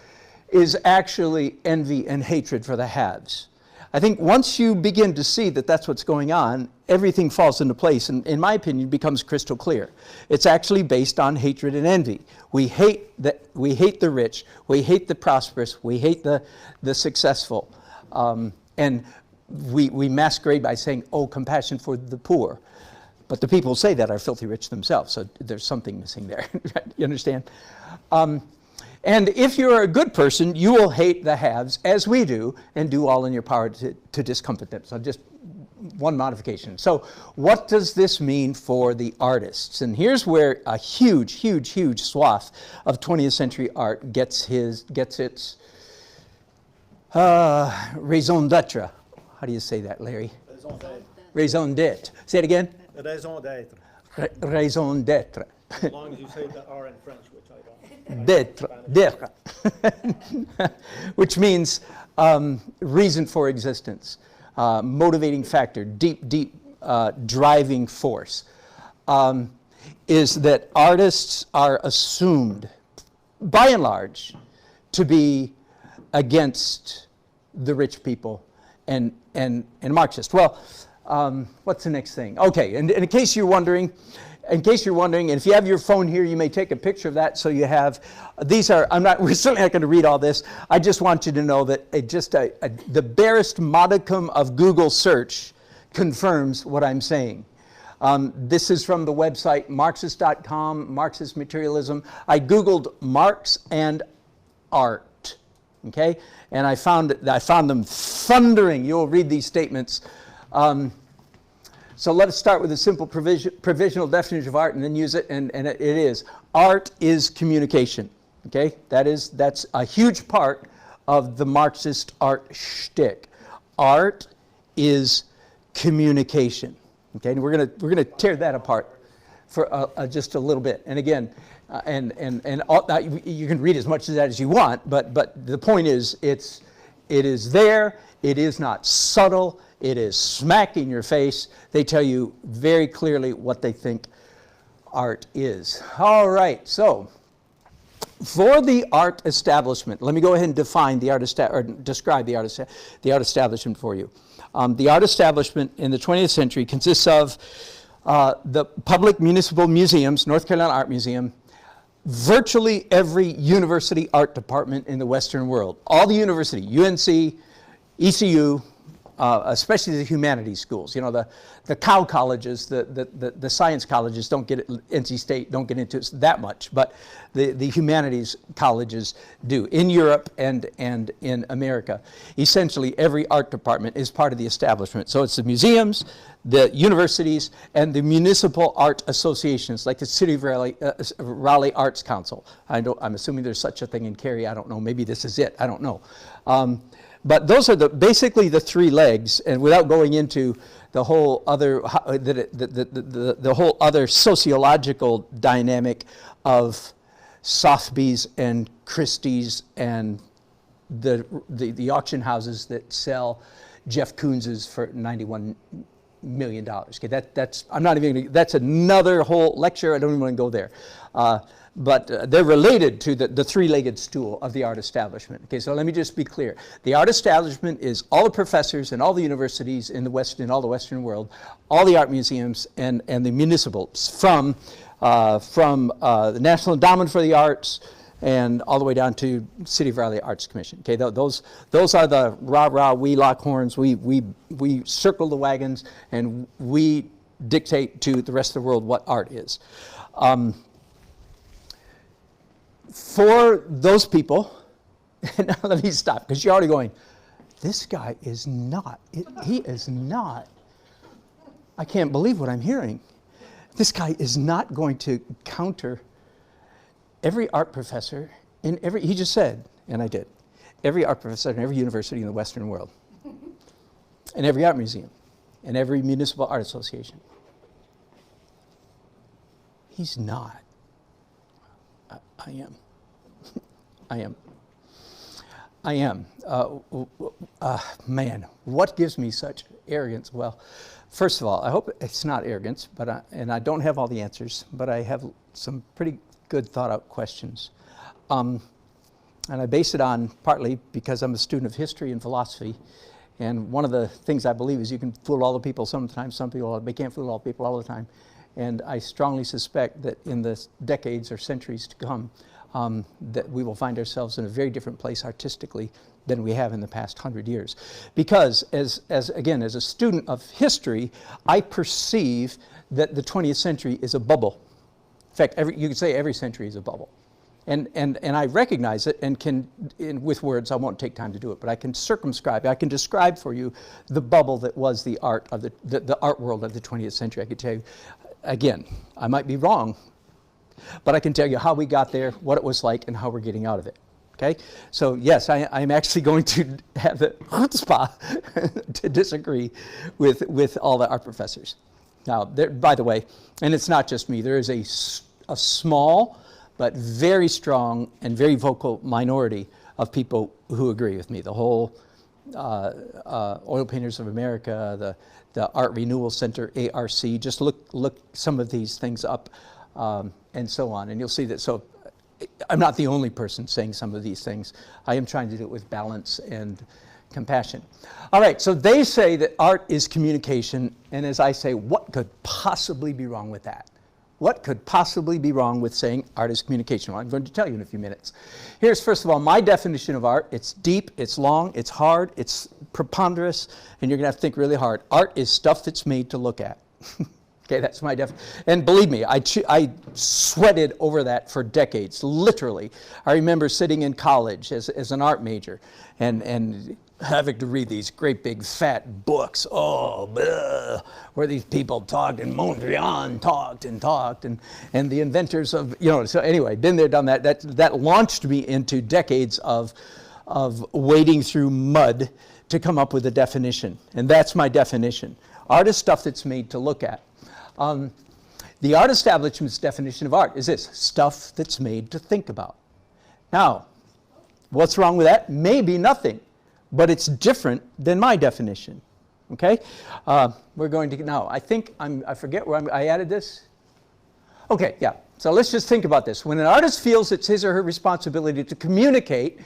is actually envy and hatred for the haves. I think once you begin to see that that's what's going on, everything falls into place, and in my opinion, becomes crystal clear. It's actually based on hatred and envy. We hate the rich, we hate the prosperous, we hate the successful, and we masquerade by saying, oh, compassion for the poor. But the people who say that are filthy rich themselves, so there's something missing there. You understand? And if you're a good person, you will hate the haves, as we do, and do all in your power to discomfort them. So just one modification. So what does this mean for the artists? And here's where a huge, huge, huge swath of 20th century art gets its raison d'etre. How do you say that, Larry? Raison d'etre. Say it again. Raison d'être. Raison d'etre. As long as you say the R in French, which I don't. D'être, which means reason for existence, motivating factor, deep driving force, is that artists are assumed, by and large, to be against the rich people and Marxist. Well, what's the next thing? Okay, and in case you're wondering, and if you have your phone here, you may take a picture of that so you have, these are, we're certainly not going to read all this. I just want you to know that the barest modicum of Google search confirms what I'm saying. This is from the website Marxist.com, Marxist Materialism. I Googled Marx and art, okay? And I found them thundering. You'll read these statements. So let us start with a simple provisional definition of art and then use it, and it is. Art is communication, okay? That's a huge part of the Marxist art shtick. Art is communication, okay? And we're gonna tear that apart for just a little bit. And again, you can read as much of that as you want, but the point is, it is there, it is not subtle, it is smack in your face. They tell you very clearly what they think art is. All right, so for the art establishment, let me go ahead and define the describe the art establishment for you. The art establishment in the 20th century consists of the public municipal museums, North Carolina Art Museum, virtually every university art department in the Western world. All the university, UNC, ECU, especially the humanities schools. You know, the cow colleges, the science colleges don't get it, NC State don't get into it that much, but the humanities colleges do. In Europe and in America, essentially every art department is part of the establishment. So it's the museums, the universities, and the municipal art associations, like the City of Raleigh Arts Council. I'm assuming there's such a thing in Cary. I don't know. Maybe this is it. I don't know. But those are basically the three legs, and without going into the whole other the whole other sociological dynamic of Sotheby's and Christie's and the auction houses that sell Jeff Koons's for $91 million. Okay, that's I'm not even gonna, that's another whole lecture. I don't even want to go there. But they're related to the three-legged stool of the art establishment. Okay, so let me just be clear. The art establishment is all the professors and all the universities in the West, in all the Western world, all the art museums and the municipals, from the National Endowment for the Arts and all the way down to City of Raleigh Arts Commission. Okay, those are the rah-rah, we lock horns, we circle the wagons, and we dictate to the rest of the world what art is. For those people, now let me stop, because you're already going, this guy is not, he is not, I can't believe what I'm hearing. This guy is not going to counter every art professor in every, he just said, and I did, every art professor in every university in the Western world, and every art museum, and every municipal art association. He's not. I am. I am. Man, what gives me such arrogance? Well, first of all, I hope it's not arrogance, but and I don't have all the answers, but I have some pretty good thought-out questions. And I base it on, partly because I'm a student of history and philosophy, and one of the things I believe is you can fool all the people sometimes, some people, they can't fool all the people all the time. And I strongly suspect that in the decades or centuries to come, that we will find ourselves in a very different place artistically than we have in the past 100 years. Because as a student of history, I perceive that the 20th century is a bubble. In fact, you could say every century is a bubble. And I recognize it and can, with words, I won't take time to do it, but I can circumscribe, I can describe for you the bubble that was the art of the art world of the 20th century. I could tell you, again, I might be wrong, but I can tell you how we got there, what it was like, and how we're getting out of it. Okay? So yes, I'm actually going to have the chutzpah to disagree with all the art professors. Now, by the way, and it's not just me, there is a small but very strong and very vocal minority of people who agree with me. The whole Oil Painters of America, the Art Renewal Center, ARC, just look some of these things up, and so on, and you'll see that. So I'm not the only person saying some of these things. I am trying to do it with balance and compassion. All right, so they say that art is communication, and as I say, what could possibly be wrong with that? What could possibly be wrong with saying art is communication? Well, I'm going to tell you in a few minutes. Here's, first of all, my definition of art. It's deep, it's long, it's hard, it's preponderous, and you're going to have to think really hard. Art is stuff that's made to look at. Okay, that's my definition. And believe me, I sweated over that for decades, literally. I remember sitting in college as an art major and having to read these great big fat books, where these people talked, and Mondrian talked, and the inventors of, so anyway, been there, done that. That launched me into decades of wading through mud to come up with a definition, and that's my definition. Art is stuff that's made to look at. The art establishment's definition of art is this: stuff that's made to think about. Now, what's wrong with that? Maybe nothing. But it's different than my definition, okay? We're going to, now, I think, I forget where I added this. Okay, yeah, so let's just think about this. When an artist feels it's his or her responsibility to communicate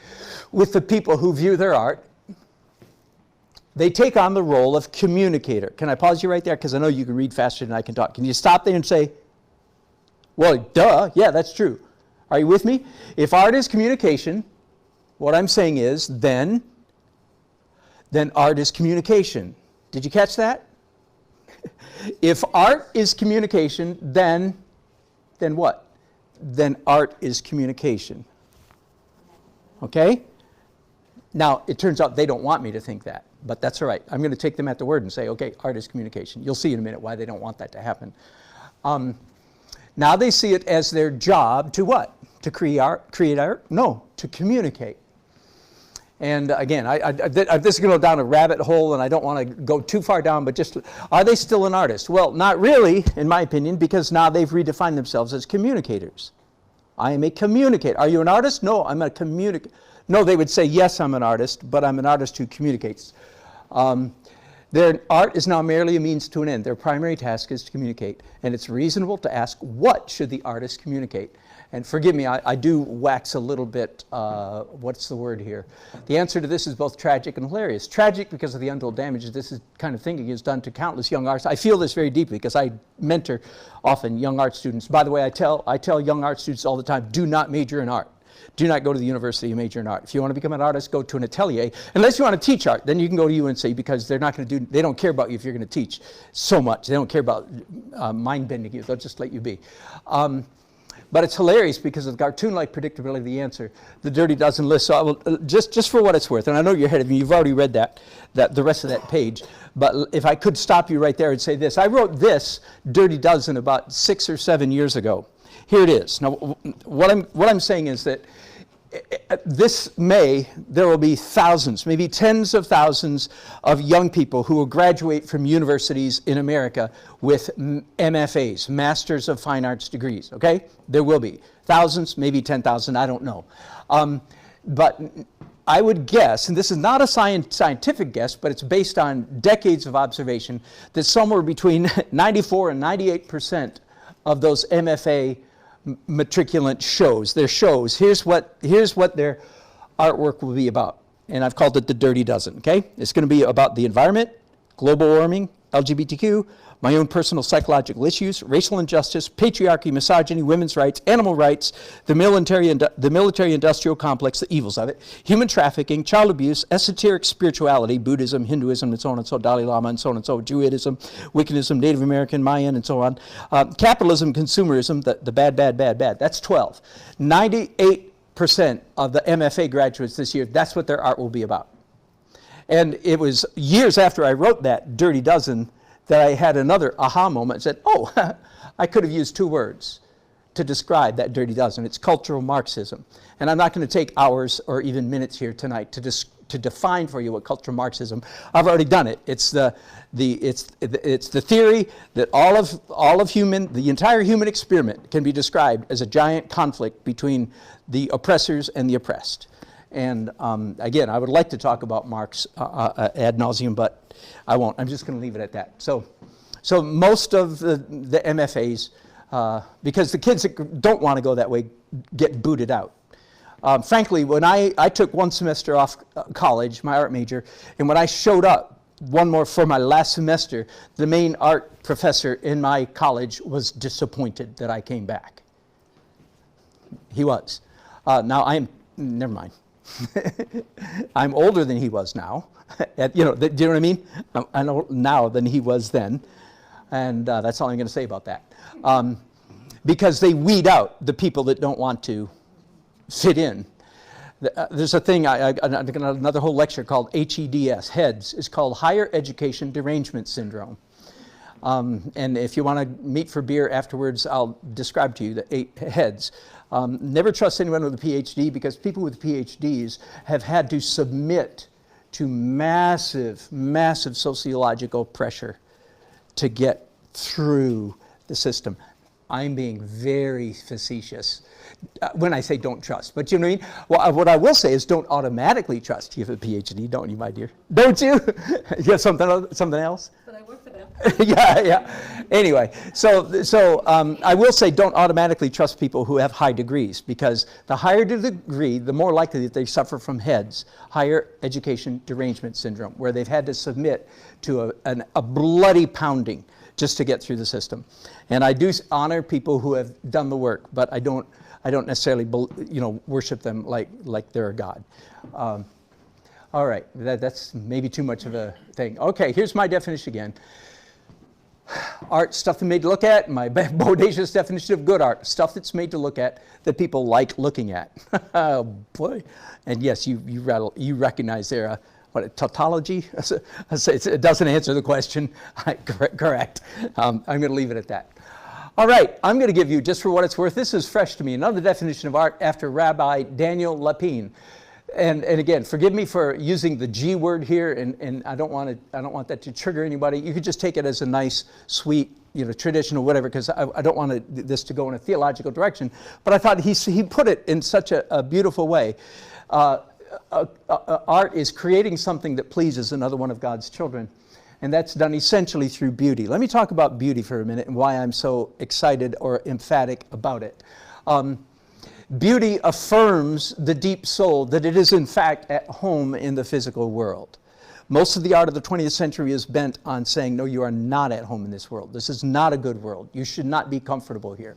with the people who view their art, they take on the role of communicator. Can I pause you right there? Because I know you can read faster than I can talk. Can you stop there and say, well, duh, yeah, that's true. Are you with me? If art is communication, what I'm saying is then art is communication. Did you catch that? If art is communication, then what? Then art is communication. Okay? Now, it turns out they don't want me to think that, but that's all right. I'm going to take them at the word and say, okay, art is communication. You'll see in a minute why they don't want that to happen. Now they see it as their job to what? To create art? No, to communicate. And again, this is going to go down a rabbit hole, and I don't want to go too far down, but just, are they still an artist? Well, not really, in my opinion, because now they've redefined themselves as communicators. I am a communicator. Are you an artist? No, I'm a communicator. No, they would say, yes, I'm an artist, but I'm an artist who communicates. Their art is now merely a means to an end. Their primary task is to communicate. And it's reasonable to ask, what should the artist communicate? And forgive me, I do wax a little bit, what's the word here? The answer to this is both tragic and hilarious. Tragic because of the untold damage this kind of thinking has done to countless young artists. I feel this very deeply because I mentor often young art students. By the way, I tell young art students all the time, do not major in art. Do not go to the university and major in art. If you want to become an artist, go to an atelier. Unless you want to teach art, then you can go to UNC because they're not going to they don't care about you if you're going to teach so much. They don't care about mind bending you. They'll just let you be. But it's hilarious because of the cartoon-like predictability of the answer. The Dirty Dozen list. So I will, just for what it's worth, and I know you're ahead of me. You've already read the rest of that page. But if I could stop you right there and say this. I wrote this Dirty Dozen about 6 or 7 years ago. Here it is. Now, what I'm saying is that this May, there will be thousands, maybe tens of thousands of young people who will graduate from universities in America with MFAs, Masters of Fine Arts degrees, okay? There will be thousands, maybe 10,000, I don't know. But I would guess, and this is not a scientific guess, but it's based on decades of observation, that somewhere between 94 and 98% of those MFA matriculant shows, their shows, here's what their artwork will be about. And I've called it the Dirty Dozen, okay? It's going to be about the environment, global warming, LGBTQ, my own personal psychological issues, racial injustice, patriarchy, misogyny, women's rights, animal rights, the military-industrial complex, the evils of it, human trafficking, child abuse, esoteric spirituality, Buddhism, Hinduism, and so on and so, Dalai Lama, and so on and so, Druidism, Wiccanism, Native American, Mayan, and so on, capitalism, consumerism, the bad. That's 12. 98% of the MFA graduates this year, that's what their art will be about. And it was years after I wrote that Dirty Dozen that I had another aha moment and said, oh, I could have used 2 words to describe that Dirty Dozen. It's cultural Marxism. And I'm not going to take hours or even minutes here tonight to define for you what cultural Marxism. I've already done it. It's the theory that all of human, the entire human experiment can be described as a giant conflict between the oppressors and the oppressed. And again, I would like to talk about Marx ad nauseum, but I won't. I'm just going to leave it at that. So most of the MFAs, because the kids that don't want to go that way get booted out. Frankly, when I took 1 semester off college, my art major, and when I showed up one more for my last semester, the main art professor in my college was disappointed that I came back. He was. Never mind. I'm older than he was now. Do you know what I mean? I'm older now than he was then. And that's all I'm going to say about that. Because they weed out the people that don't want to fit in. There's a thing, another whole lecture called HEDS, HEDS. It's called Higher Education Derangement Syndrome. And if you want to meet for beer afterwards, I'll describe to you the 8 heads. Never trust anyone with a PhD, because people with PhDs have had to submit to massive sociological pressure to get through the system. I'm being very facetious when I say don't trust. But you know what I mean? Well, what I will say is don't automatically trust. You have a PhD, don't you, my dear? Don't you? You have something else? But I work for them. yeah. Anyway, so I will say don't automatically trust people who have high degrees, because the higher the degree, the more likely that they suffer from HEDS, Higher Education Derangement Syndrome, where they've had to submit to a bloody pounding just to get through the system. And I do honor people who have done the work, but I don't I don't necessarily worship them like they're a god. All right, that's maybe too much of a thing. Okay, here's my definition again. Art, stuff that's made to look at. My bodacious definition of good art, stuff that's made to look at that people like looking at. Oh boy! And yes, you recognize there a tautology. It doesn't answer the question. Correct. I'm going to leave it at that. All right, I'm going to give you, just for what it's worth, this is fresh to me, another definition of art after Rabbi Daniel Lapine. And again, forgive me for using the G word here, and I don't want that to trigger anybody. You could just take it as a nice, sweet, traditional, whatever, because I don't want this to go in a theological direction. But I thought he put it in such a beautiful way. Art is creating something that pleases another one of God's children, and that's done essentially through beauty. Let me talk about beauty for a minute and why I'm so excited or emphatic about it. Beauty affirms the deep soul that it is in fact at home in the physical world. Most of the art of the 20th century is bent on saying, no, you are not at home in this world. This is not a good world. You should not be comfortable here.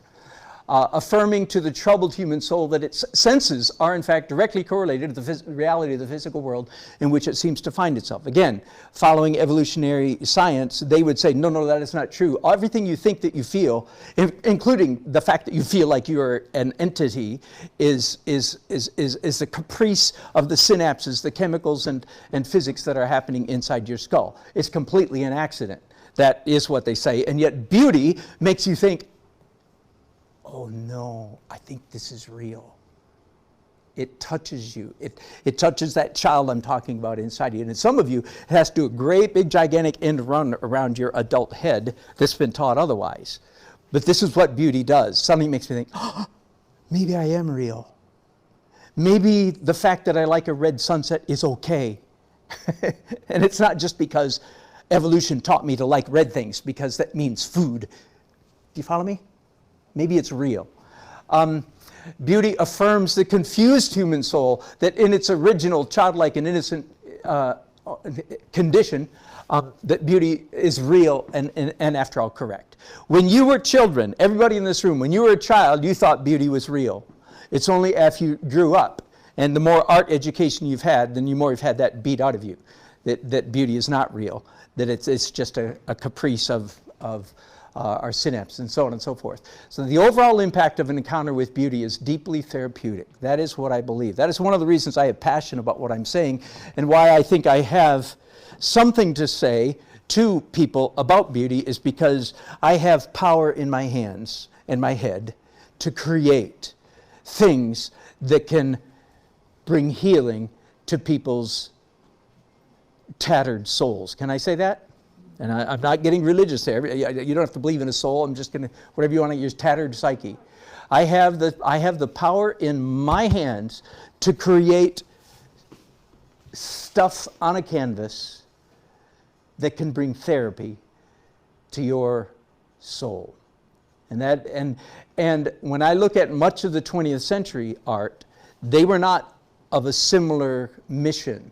Affirming to the troubled human soul that its senses are in fact directly correlated to the reality of the physical world in which it seems to find itself. Again, following evolutionary science, they would say, no, that is not true. Everything you think that you feel, including the fact that you feel like you're an entity, is the caprice of the synapses, the chemicals and physics that are happening inside your skull. It's completely an accident. That is what they say. And yet beauty makes you think, oh no, I think this is real. It touches you. It touches that child I'm talking about inside you. And some of you, it has to do a great big gigantic end run around your adult head that's been taught otherwise. But this is what beauty does. Something makes me think, oh, maybe I am real. Maybe the fact that I like a red sunset is okay. And it's not just because evolution taught me to like red things, because that means food. Do you follow me? Maybe it's real. Beauty affirms the confused human soul that in its original childlike and innocent condition, that beauty is real and after all correct. When you were children, everybody in this room, when you were a child, you thought beauty was real. It's only after you grew up and the more art education you've had, then the more you've had that beat out of you, that beauty is not real, that it's just a caprice of our synapse, and so on and so forth. So the overall impact of an encounter with beauty is deeply therapeutic. That is what I believe. That is one of the reasons I have passion about what I'm saying, and why I think I have something to say to people about beauty, is because I have power in my hands and my head to create things that can bring healing to people's tattered souls. Can I say that? And I'm not getting religious there. You don't have to believe in a soul. I'm just going to, whatever you want to use, tattered psyche. I have the power in my hands to create stuff on a canvas that can bring therapy to your soul. And when I look at much of the 20th century art, they were not of a similar mission.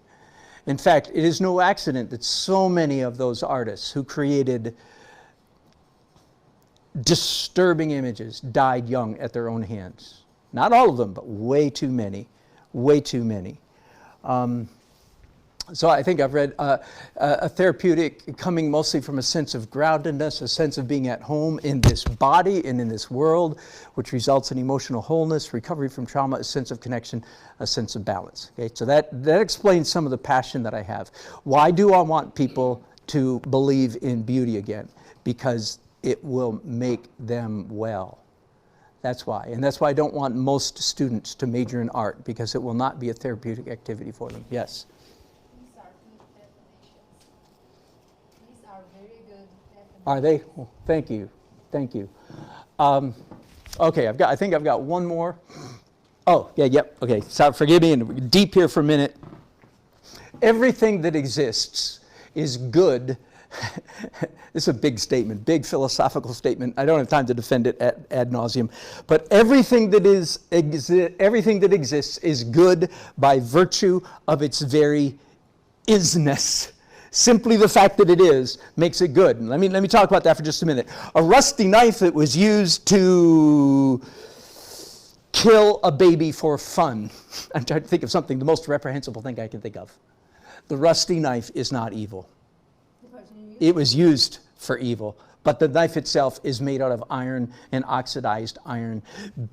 In fact, it is no accident that so many of those artists who created disturbing images died young at their own hands. Not all of them, but way too many. Way too many. So I think I've read a therapeutic coming mostly from a sense of groundedness, a sense of being at home in this body and in this world, which results in emotional wholeness, recovery from trauma, a sense of connection, a sense of balance. Okay, so that explains some of the passion that I have. Why do I want people to believe in beauty again? Because it will make them well. That's why. And that's why I don't want most students to major in art, because it will not be a therapeutic activity for them. Yes? Are they? Well, thank you. Thank you. Okay, I think I've got one more. Oh, yeah, yep. Okay, so forgive me, and deep here for a minute. Everything that exists is good. This is a big statement, big philosophical statement. I don't have time to defend it ad nauseum. But everything that exists is good by virtue of its very isness. Simply the fact that it is makes it good. And let me talk about that for just a minute. A rusty knife that was used to kill a baby for fun. I'm trying to think of something, the most reprehensible thing I can think of. The rusty knife is not evil. It was used for evil. But the knife itself is made out of iron and oxidized iron.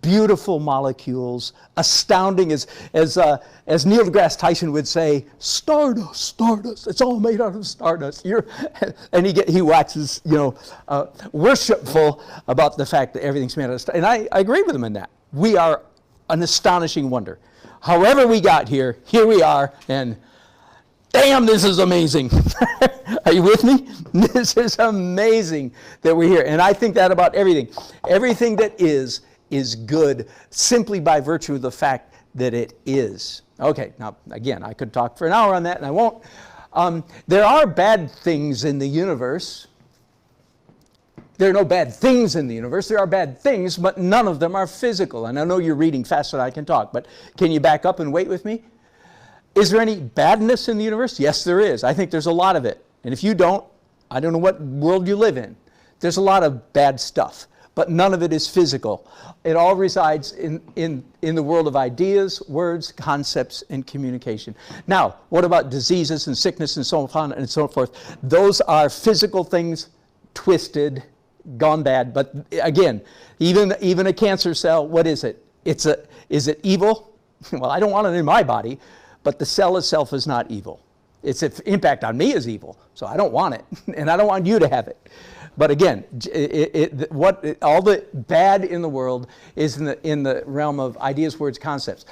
Beautiful molecules, astounding, as Neil deGrasse Tyson would say, stardust, stardust. It's all made out of stardust. And he waxes, worshipful about the fact that everything's made out of stardust. And I agree with him in that. We are an astonishing wonder. However we got here we are, and damn, this is amazing. Are you with me? This is amazing that we're here. And I think that about everything. Everything that is good simply by virtue of the fact that it is. Okay, now, again, I could talk for an hour on that, and I won't. There are bad things in the universe. There are no bad things in the universe. There are bad things, but none of them are physical. And I know you're reading faster than I can talk, but can you back up and wait with me? Is there any badness in the universe? Yes, there is. I think there's a lot of it. And if you don't, I don't know what world you live in. There's a lot of bad stuff, but none of it is physical. It all resides in the world of ideas, words, concepts, and communication. Now, what about diseases and sickness and so on and so forth? Those are physical things, twisted, gone bad. But again, even a cancer cell, what is it? Is it evil? Well, I don't want it in my body. But the cell itself is not evil. Its impact on me is evil, so I don't want it, and I don't want you to have it. But again, all the bad in the world is in the realm of ideas, words, concepts.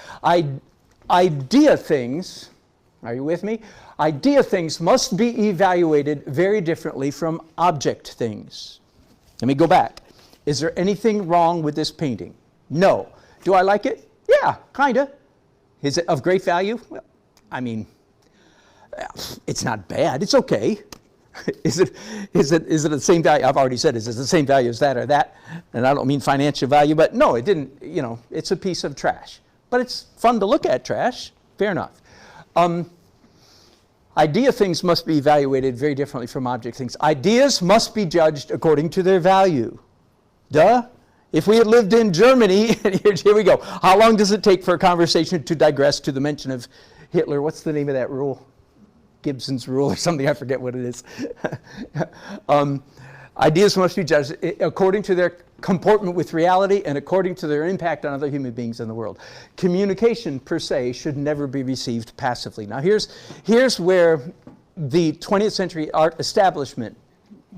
Idea things, are you with me? Idea things must be evaluated very differently from object things. Let me go back. Is there anything wrong with this painting? No. Do I like it? Yeah, kind of. Is it of great value? Well, I mean, it's not bad. It's okay. Is it the same value? I've already said, is it the same value as that or that? And I don't mean financial value, but no, it didn't, it's a piece of trash. But it's fun to look at trash. Fair enough. Idea things must be evaluated very differently from object things. Ideas must be judged according to their value. Duh. If we had lived in Germany, here we go. How long does it take for a conversation to digress to the mention of Hitler? What's the name of that rule? Gibson's rule or something, I forget what it is. Ideas must be judged according to their comportment with reality and according to their impact on other human beings in the world. Communication, per se, should never be received passively. Now, here's where the 20th century art establishment,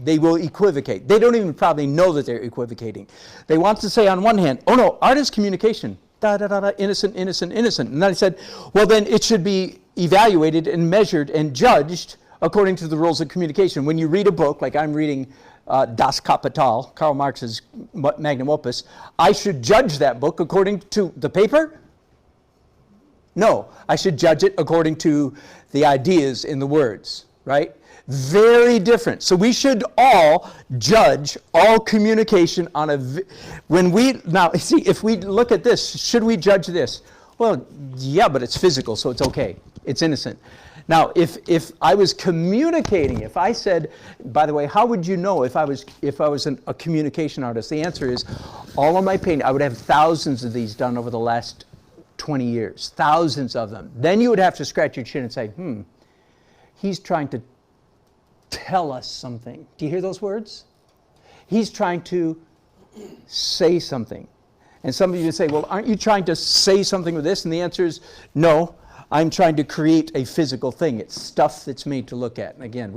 they will equivocate. They don't even probably know that they're equivocating. They want to say on one hand, oh no, art is communication. Innocent, innocent, innocent. And then I said, well then it should be evaluated and measured and judged according to the rules of communication. When you read a book, like I'm reading Das Kapital, Karl Marx's magnum opus, I should judge that book according to the paper? No, I should judge it according to the ideas in the words, right? Very different. So we should all judge all communication on now see, if we look at this, should we judge this? Well, yeah, but it's physical, so it's okay. It's innocent. Now, if I was communicating, if I said, by the way, how would you know if I was a communication artist? The answer is, all of my painting, I would have thousands of these done over the last 20 years, thousands of them. Then you would have to scratch your chin and say, he's trying to tell us something. Do you hear those words? He's trying to say something. And some of you say, well, aren't you trying to say something with this? And the answer is, no, I'm trying to create a physical thing. It's stuff that's made to look at. And again,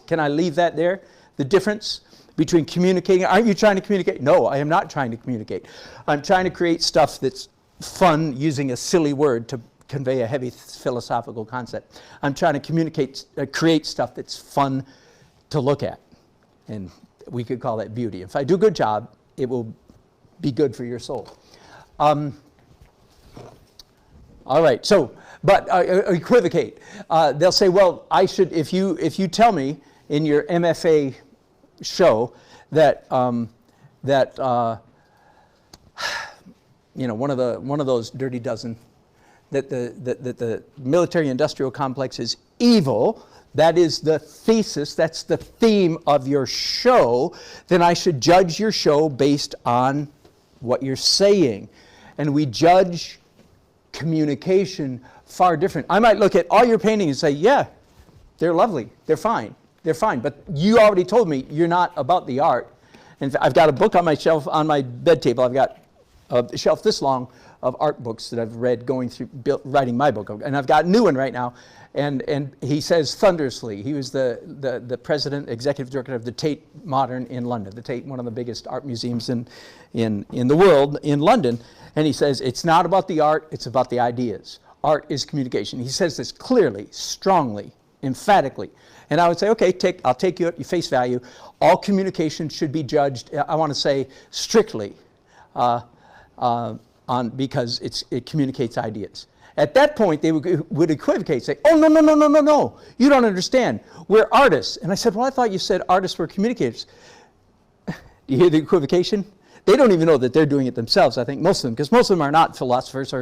can I leave that there? The difference between communicating, aren't you trying to communicate? No, I am not trying to communicate. I'm trying to create stuff that's fun, using a silly word to convey a heavy philosophical concept. I'm trying to create stuff that's fun to look at. And we could call that beauty. If I do a good job, it will be good for your soul. All right, so, but equivocate. They'll say, well, I should, if you tell me in your MFA show that one of those dirty dozen, that the military-industrial complex is evil, that is the thesis, that's the theme of your show, then I should judge your show based on what you're saying. And we judge communication far different. I might look at all your paintings and say, yeah, they're lovely, they're fine, but you already told me you're not about the art. And I've got a book on my shelf, on my bed table. I've got a shelf this long of art books that I've read going through writing my book. And I've got a new one right now. And he says thunderously, he was the president, executive director of the Tate Modern in London, the Tate, one of the biggest art museums in the world, in London. And he says, it's not about the art, it's about the ideas. Art is communication. He says this clearly, strongly, emphatically. And I would say, okay, I'll take you at your face value. All communication should be judged, I want to say, strictly because it communicates ideas. At that point, they would equivocate, say, oh, no, you don't understand. We're artists. And I said, well, I thought you said artists were communicators. Do you hear the equivocation? They don't even know that they're doing it themselves, I think, most of them, because most of them are not philosophers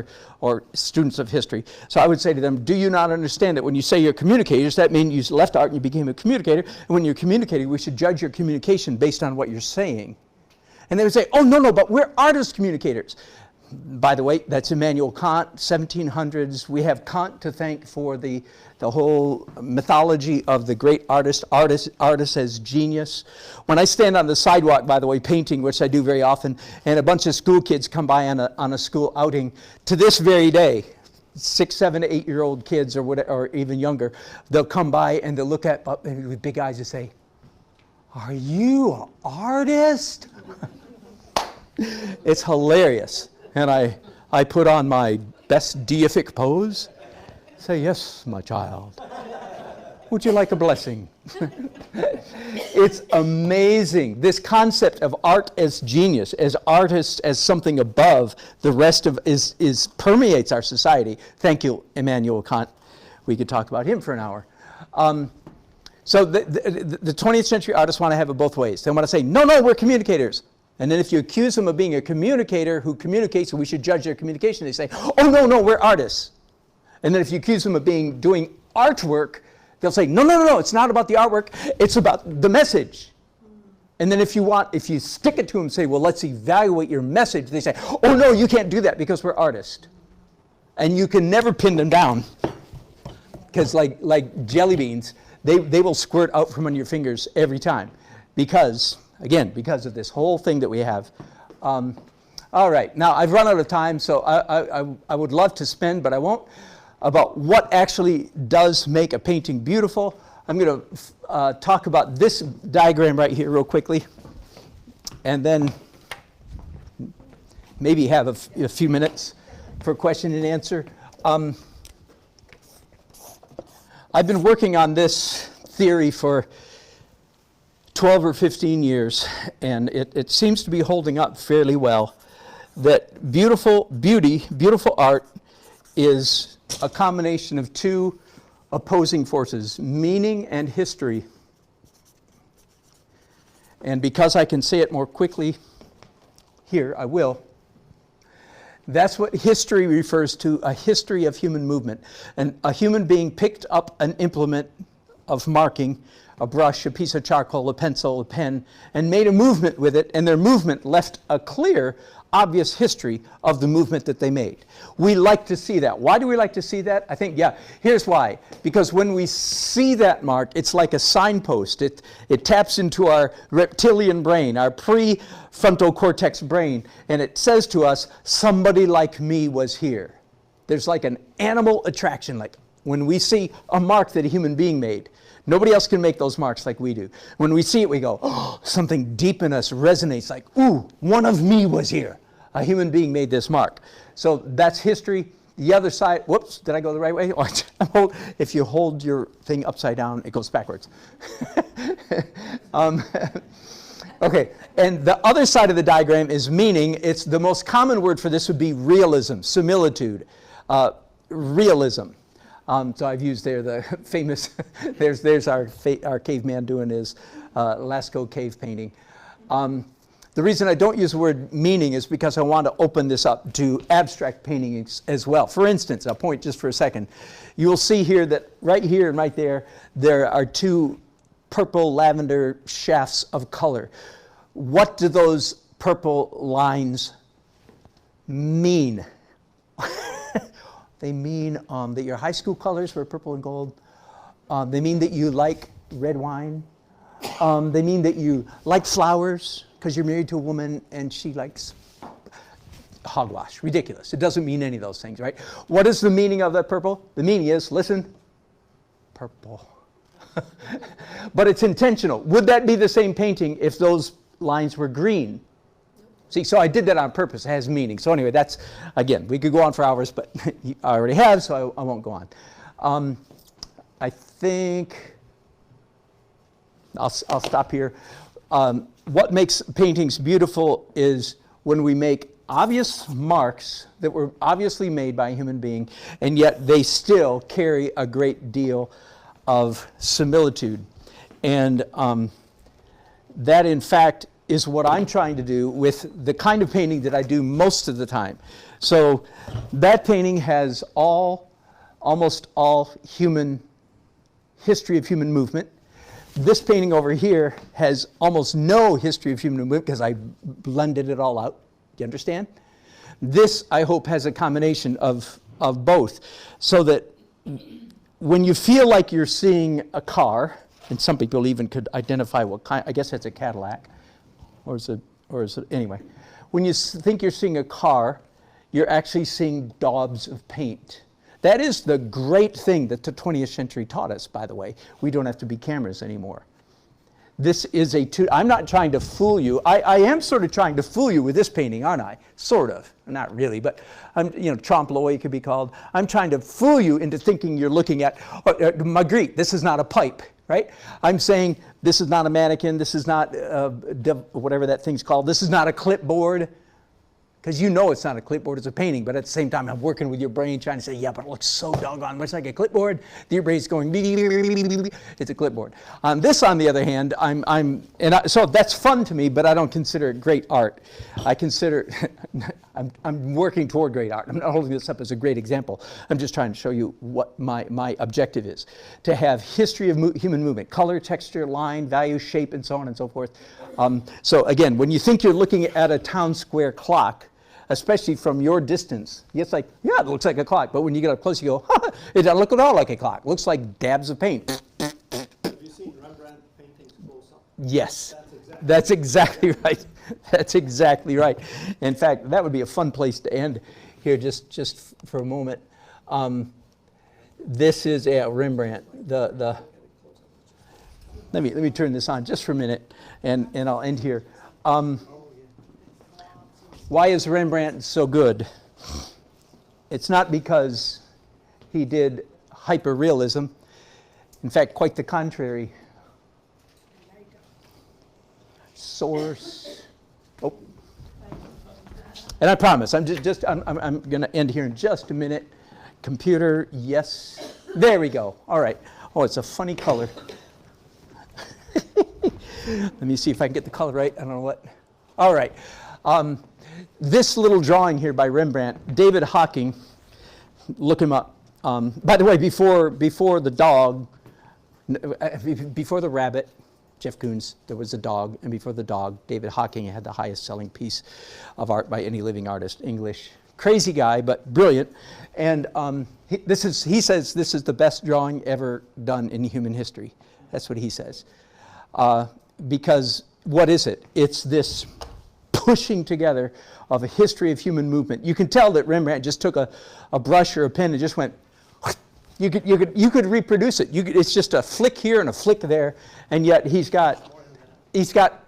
or students of history. So I would say to them, do you not understand that when you say you're communicators, that means you left art and you became a communicator, and when you're communicating, we should judge your communication based on what you're saying. And they would say, oh, no, but we're artist communicators. By the way, that's Immanuel Kant, 1700s. We have Kant to thank for the whole mythology of the great artist as genius. When I stand on the sidewalk, by the way, painting, which I do very often, and a bunch of school kids come by on a school outing, to this very day, 6, 7, 8-year-old kids or even younger, they'll come by and they'll look at me with big eyes and say, are you an artist? It's hilarious. And I put on my best deific pose. Say, yes, my child. Would you like a blessing? It's amazing. This concept of art as genius, as artist, as something above the rest of is permeates our society. Thank you, Immanuel Kant. We could talk about him for an hour. So the 20th century artists want to have it both ways. They want to say, no, we're communicators. And then if you accuse them of being a communicator who communicates and we should judge their communication, they say, oh, no, we're artists. And then if you accuse them of doing artwork, they'll say, no, it's not about the artwork, it's about the message. And then if you stick it to them and say, well, let's evaluate your message, they say, oh, no, you can't do that because we're artists. And you can never pin them down. Because like jelly beans, they will squirt out from under your fingers every time. Because of this whole thing that we have. All right, now I've run out of time, so I would love to spend, but I won't, about what actually does make a painting beautiful. I'm going to talk about this diagram right here real quickly, and then maybe have a few minutes for question and answer. I've been working on this theory for 12 or 15 years, and it seems to be holding up fairly well, that beautiful art is a combination of two opposing forces, meaning and history. And because I can say it more quickly here, I will. That's what history refers to, a history of human movement. And a human being picked up an implement of marking, a brush, a piece of charcoal, a pencil, a pen, and made a movement with it, and their movement left a clear, obvious history of the movement that they made. We like to see that. Why do we like to see that? I think, here's why. Because when we see that mark, it's like a signpost. It taps into our reptilian brain, our prefrontal cortex brain, and it says to us, somebody like me was here. There's like an animal attraction, like when we see a mark that a human being made. Nobody else can make those marks like we do. When we see it, we go, oh, something deep in us resonates like, ooh, one of me was here. A human being made this mark. So that's history. The other side, whoops, did I go the right way? If you hold your thing upside down, it goes backwards. Okay, and the other side of the diagram is meaning. It's the most common word for this would be realism, similitude, realism. So I've used there the famous, there's our caveman doing his Lascaux cave painting. The reason I don't use the word meaning is because I want to open this up to abstract painting as well. For instance, I'll point just for a second. You will see here that right here and right there, there are two purple lavender shafts of color. What do those purple lines mean. They mean that your high school colors were purple and gold. They mean that you like red wine. They mean that you like flowers because you're married to a woman and she likes hogwash. Ridiculous. It doesn't mean any of those things, right? What is the meaning of that purple? The meaning is, listen, purple. But it's intentional. Would that be the same painting if those lines were green? See, so I did that on purpose. It has meaning. So anyway, that's, again, we could go on for hours, but I already have, so I won't go on. I think I'll stop here. What makes paintings beautiful is when we make obvious marks that were obviously made by a human being, and yet they still carry a great deal of similitude. And that, in fact, is what I'm trying to do with the kind of painting that I do most of the time. So that painting has almost all human history of human movement. This painting over here has almost no history of human movement because I blended it all out. Do you understand? This, I hope, has a combination of both, so that when you feel like you're seeing a car, and some people even could identify what kind, I guess that's a Cadillac, or is it, anyway. When you think you're seeing a car, you're actually seeing daubs of paint. That is the great thing that the 20th century taught us, by the way. We don't have to be cameras anymore. This is I'm not trying to fool you. I am sort of trying to fool you with this painting, aren't I? Sort of. Not really, but trompe l'oeil could be called. I'm trying to fool you into thinking you're looking at, Magritte, this is not a pipe, right? I'm saying this is not a mannequin, this is not whatever that thing's called, this is not a clipboard. Because you know it's not a clipboard, it's a painting, but at the same time I'm working with your brain trying to say, yeah, but it looks so doggone much like a clipboard. Your brain's going, it's a clipboard. This, on the other hand, so that's fun to me, but I don't consider it great art. I consider, I'm working toward great art. I'm not holding this up as a great example. I'm just trying to show you what my objective is. To have history of human movement, color, texture, line, value, shape, and so on and so forth. So again, when you think you're looking at a town square clock, especially from your distance, it's like, yeah, it looks like a clock. But when you get up close, you go, it doesn't look at all like a clock. It looks like dabs of paint. Have you seen Rembrandt paintings close up? Yes, that's exactly right. That's exactly right. In fact, that would be a fun place to end here, just for a moment. This is Rembrandt. Let me turn this on just for a minute, and I'll end here. Why is Rembrandt so good? It's not because he did hyperrealism. In fact, quite the contrary. Source. Oh. And I promise, I'm going to end here in just a minute. Computer, yes. There we go. All right. Oh, it's a funny color. Let me see if I can get the color right. I don't know what. All right. This little drawing here by Rembrandt, David Hocking, look him up. By the way, before the dog, before the rabbit, Jeff Koons, there was a dog, and before the dog, David Hocking had the highest selling piece of art by any living artist, English. Crazy guy, but brilliant. And he says this is the best drawing ever done in human history. That's what he says. Because what is it? It's this pushing together of a history of human movement. You can tell that Rembrandt just took a brush or a pen and just went. You could reproduce it. It's just a flick here and a flick there, and yet he's got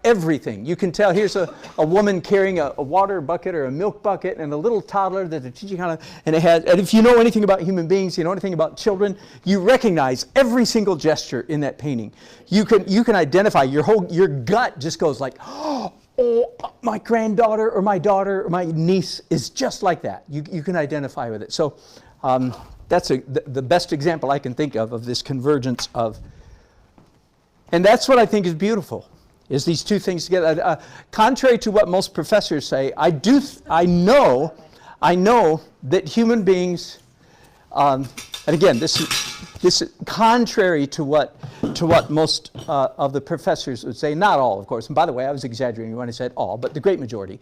everything. You can tell. Here's a woman carrying a water bucket or a milk bucket, and a little toddler that they're teaching how to. And if you know anything about human beings, you know anything about children, you recognize every single gesture in that painting. You can identify your gut just goes like, oh, my granddaughter or my daughter or my niece is just like that. You can identify with it. So. That's the best example I can think of this convergence of, and that's what I think is beautiful, is these two things together. Contrary to what most professors say, I know that human beings, and again, this is contrary to what most of the professors would say. Not all, of course. And by the way, I was exaggerating when I said all, but the great majority.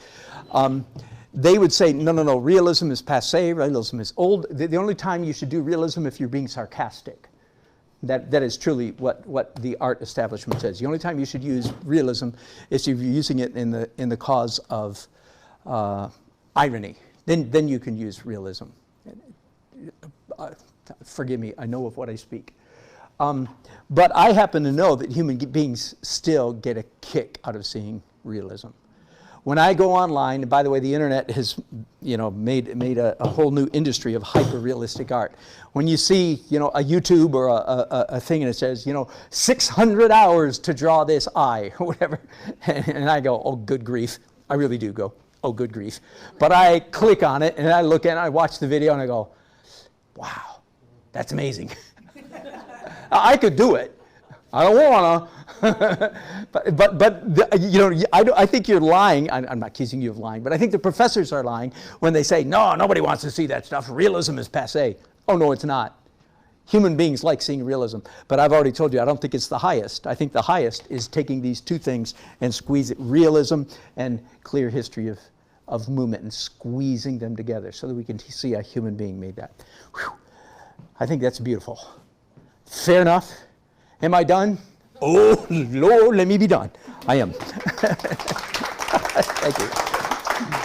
they would say, no, no, no, realism is passé, realism is old. The only time you should do realism if you're being sarcastic. That is truly what the art establishment says. The only time you should use realism is if you're using it in the cause of irony. Then you can use realism. Forgive me, I know of what I speak. But I happen to know that human beings still get a kick out of seeing realism. When I go online, and by the way, the internet has, made a whole new industry of hyper-realistic art. When you see, a YouTube or a thing and it says, 600 hours to draw this eye, or whatever, and I go, oh, good grief. I really do go, oh, good grief. But I click on it, and I look at it, I watch the video, and I go, wow, that's amazing. I could do it. I don't wanna. I think you're lying. I'm not accusing you of lying, but I think the professors are lying when they say, no, nobody wants to see that stuff. Realism is passé. Oh, no, it's not. Human beings like seeing realism. But I've already told you, I don't think it's the highest. I think the highest is taking these two things and squeeze it, realism and clear history of movement, and squeezing them together so that we can see a human being made that. Whew. I think that's beautiful. Fair enough. Am I done? Oh, Lord, let me be done. I am. Thank you.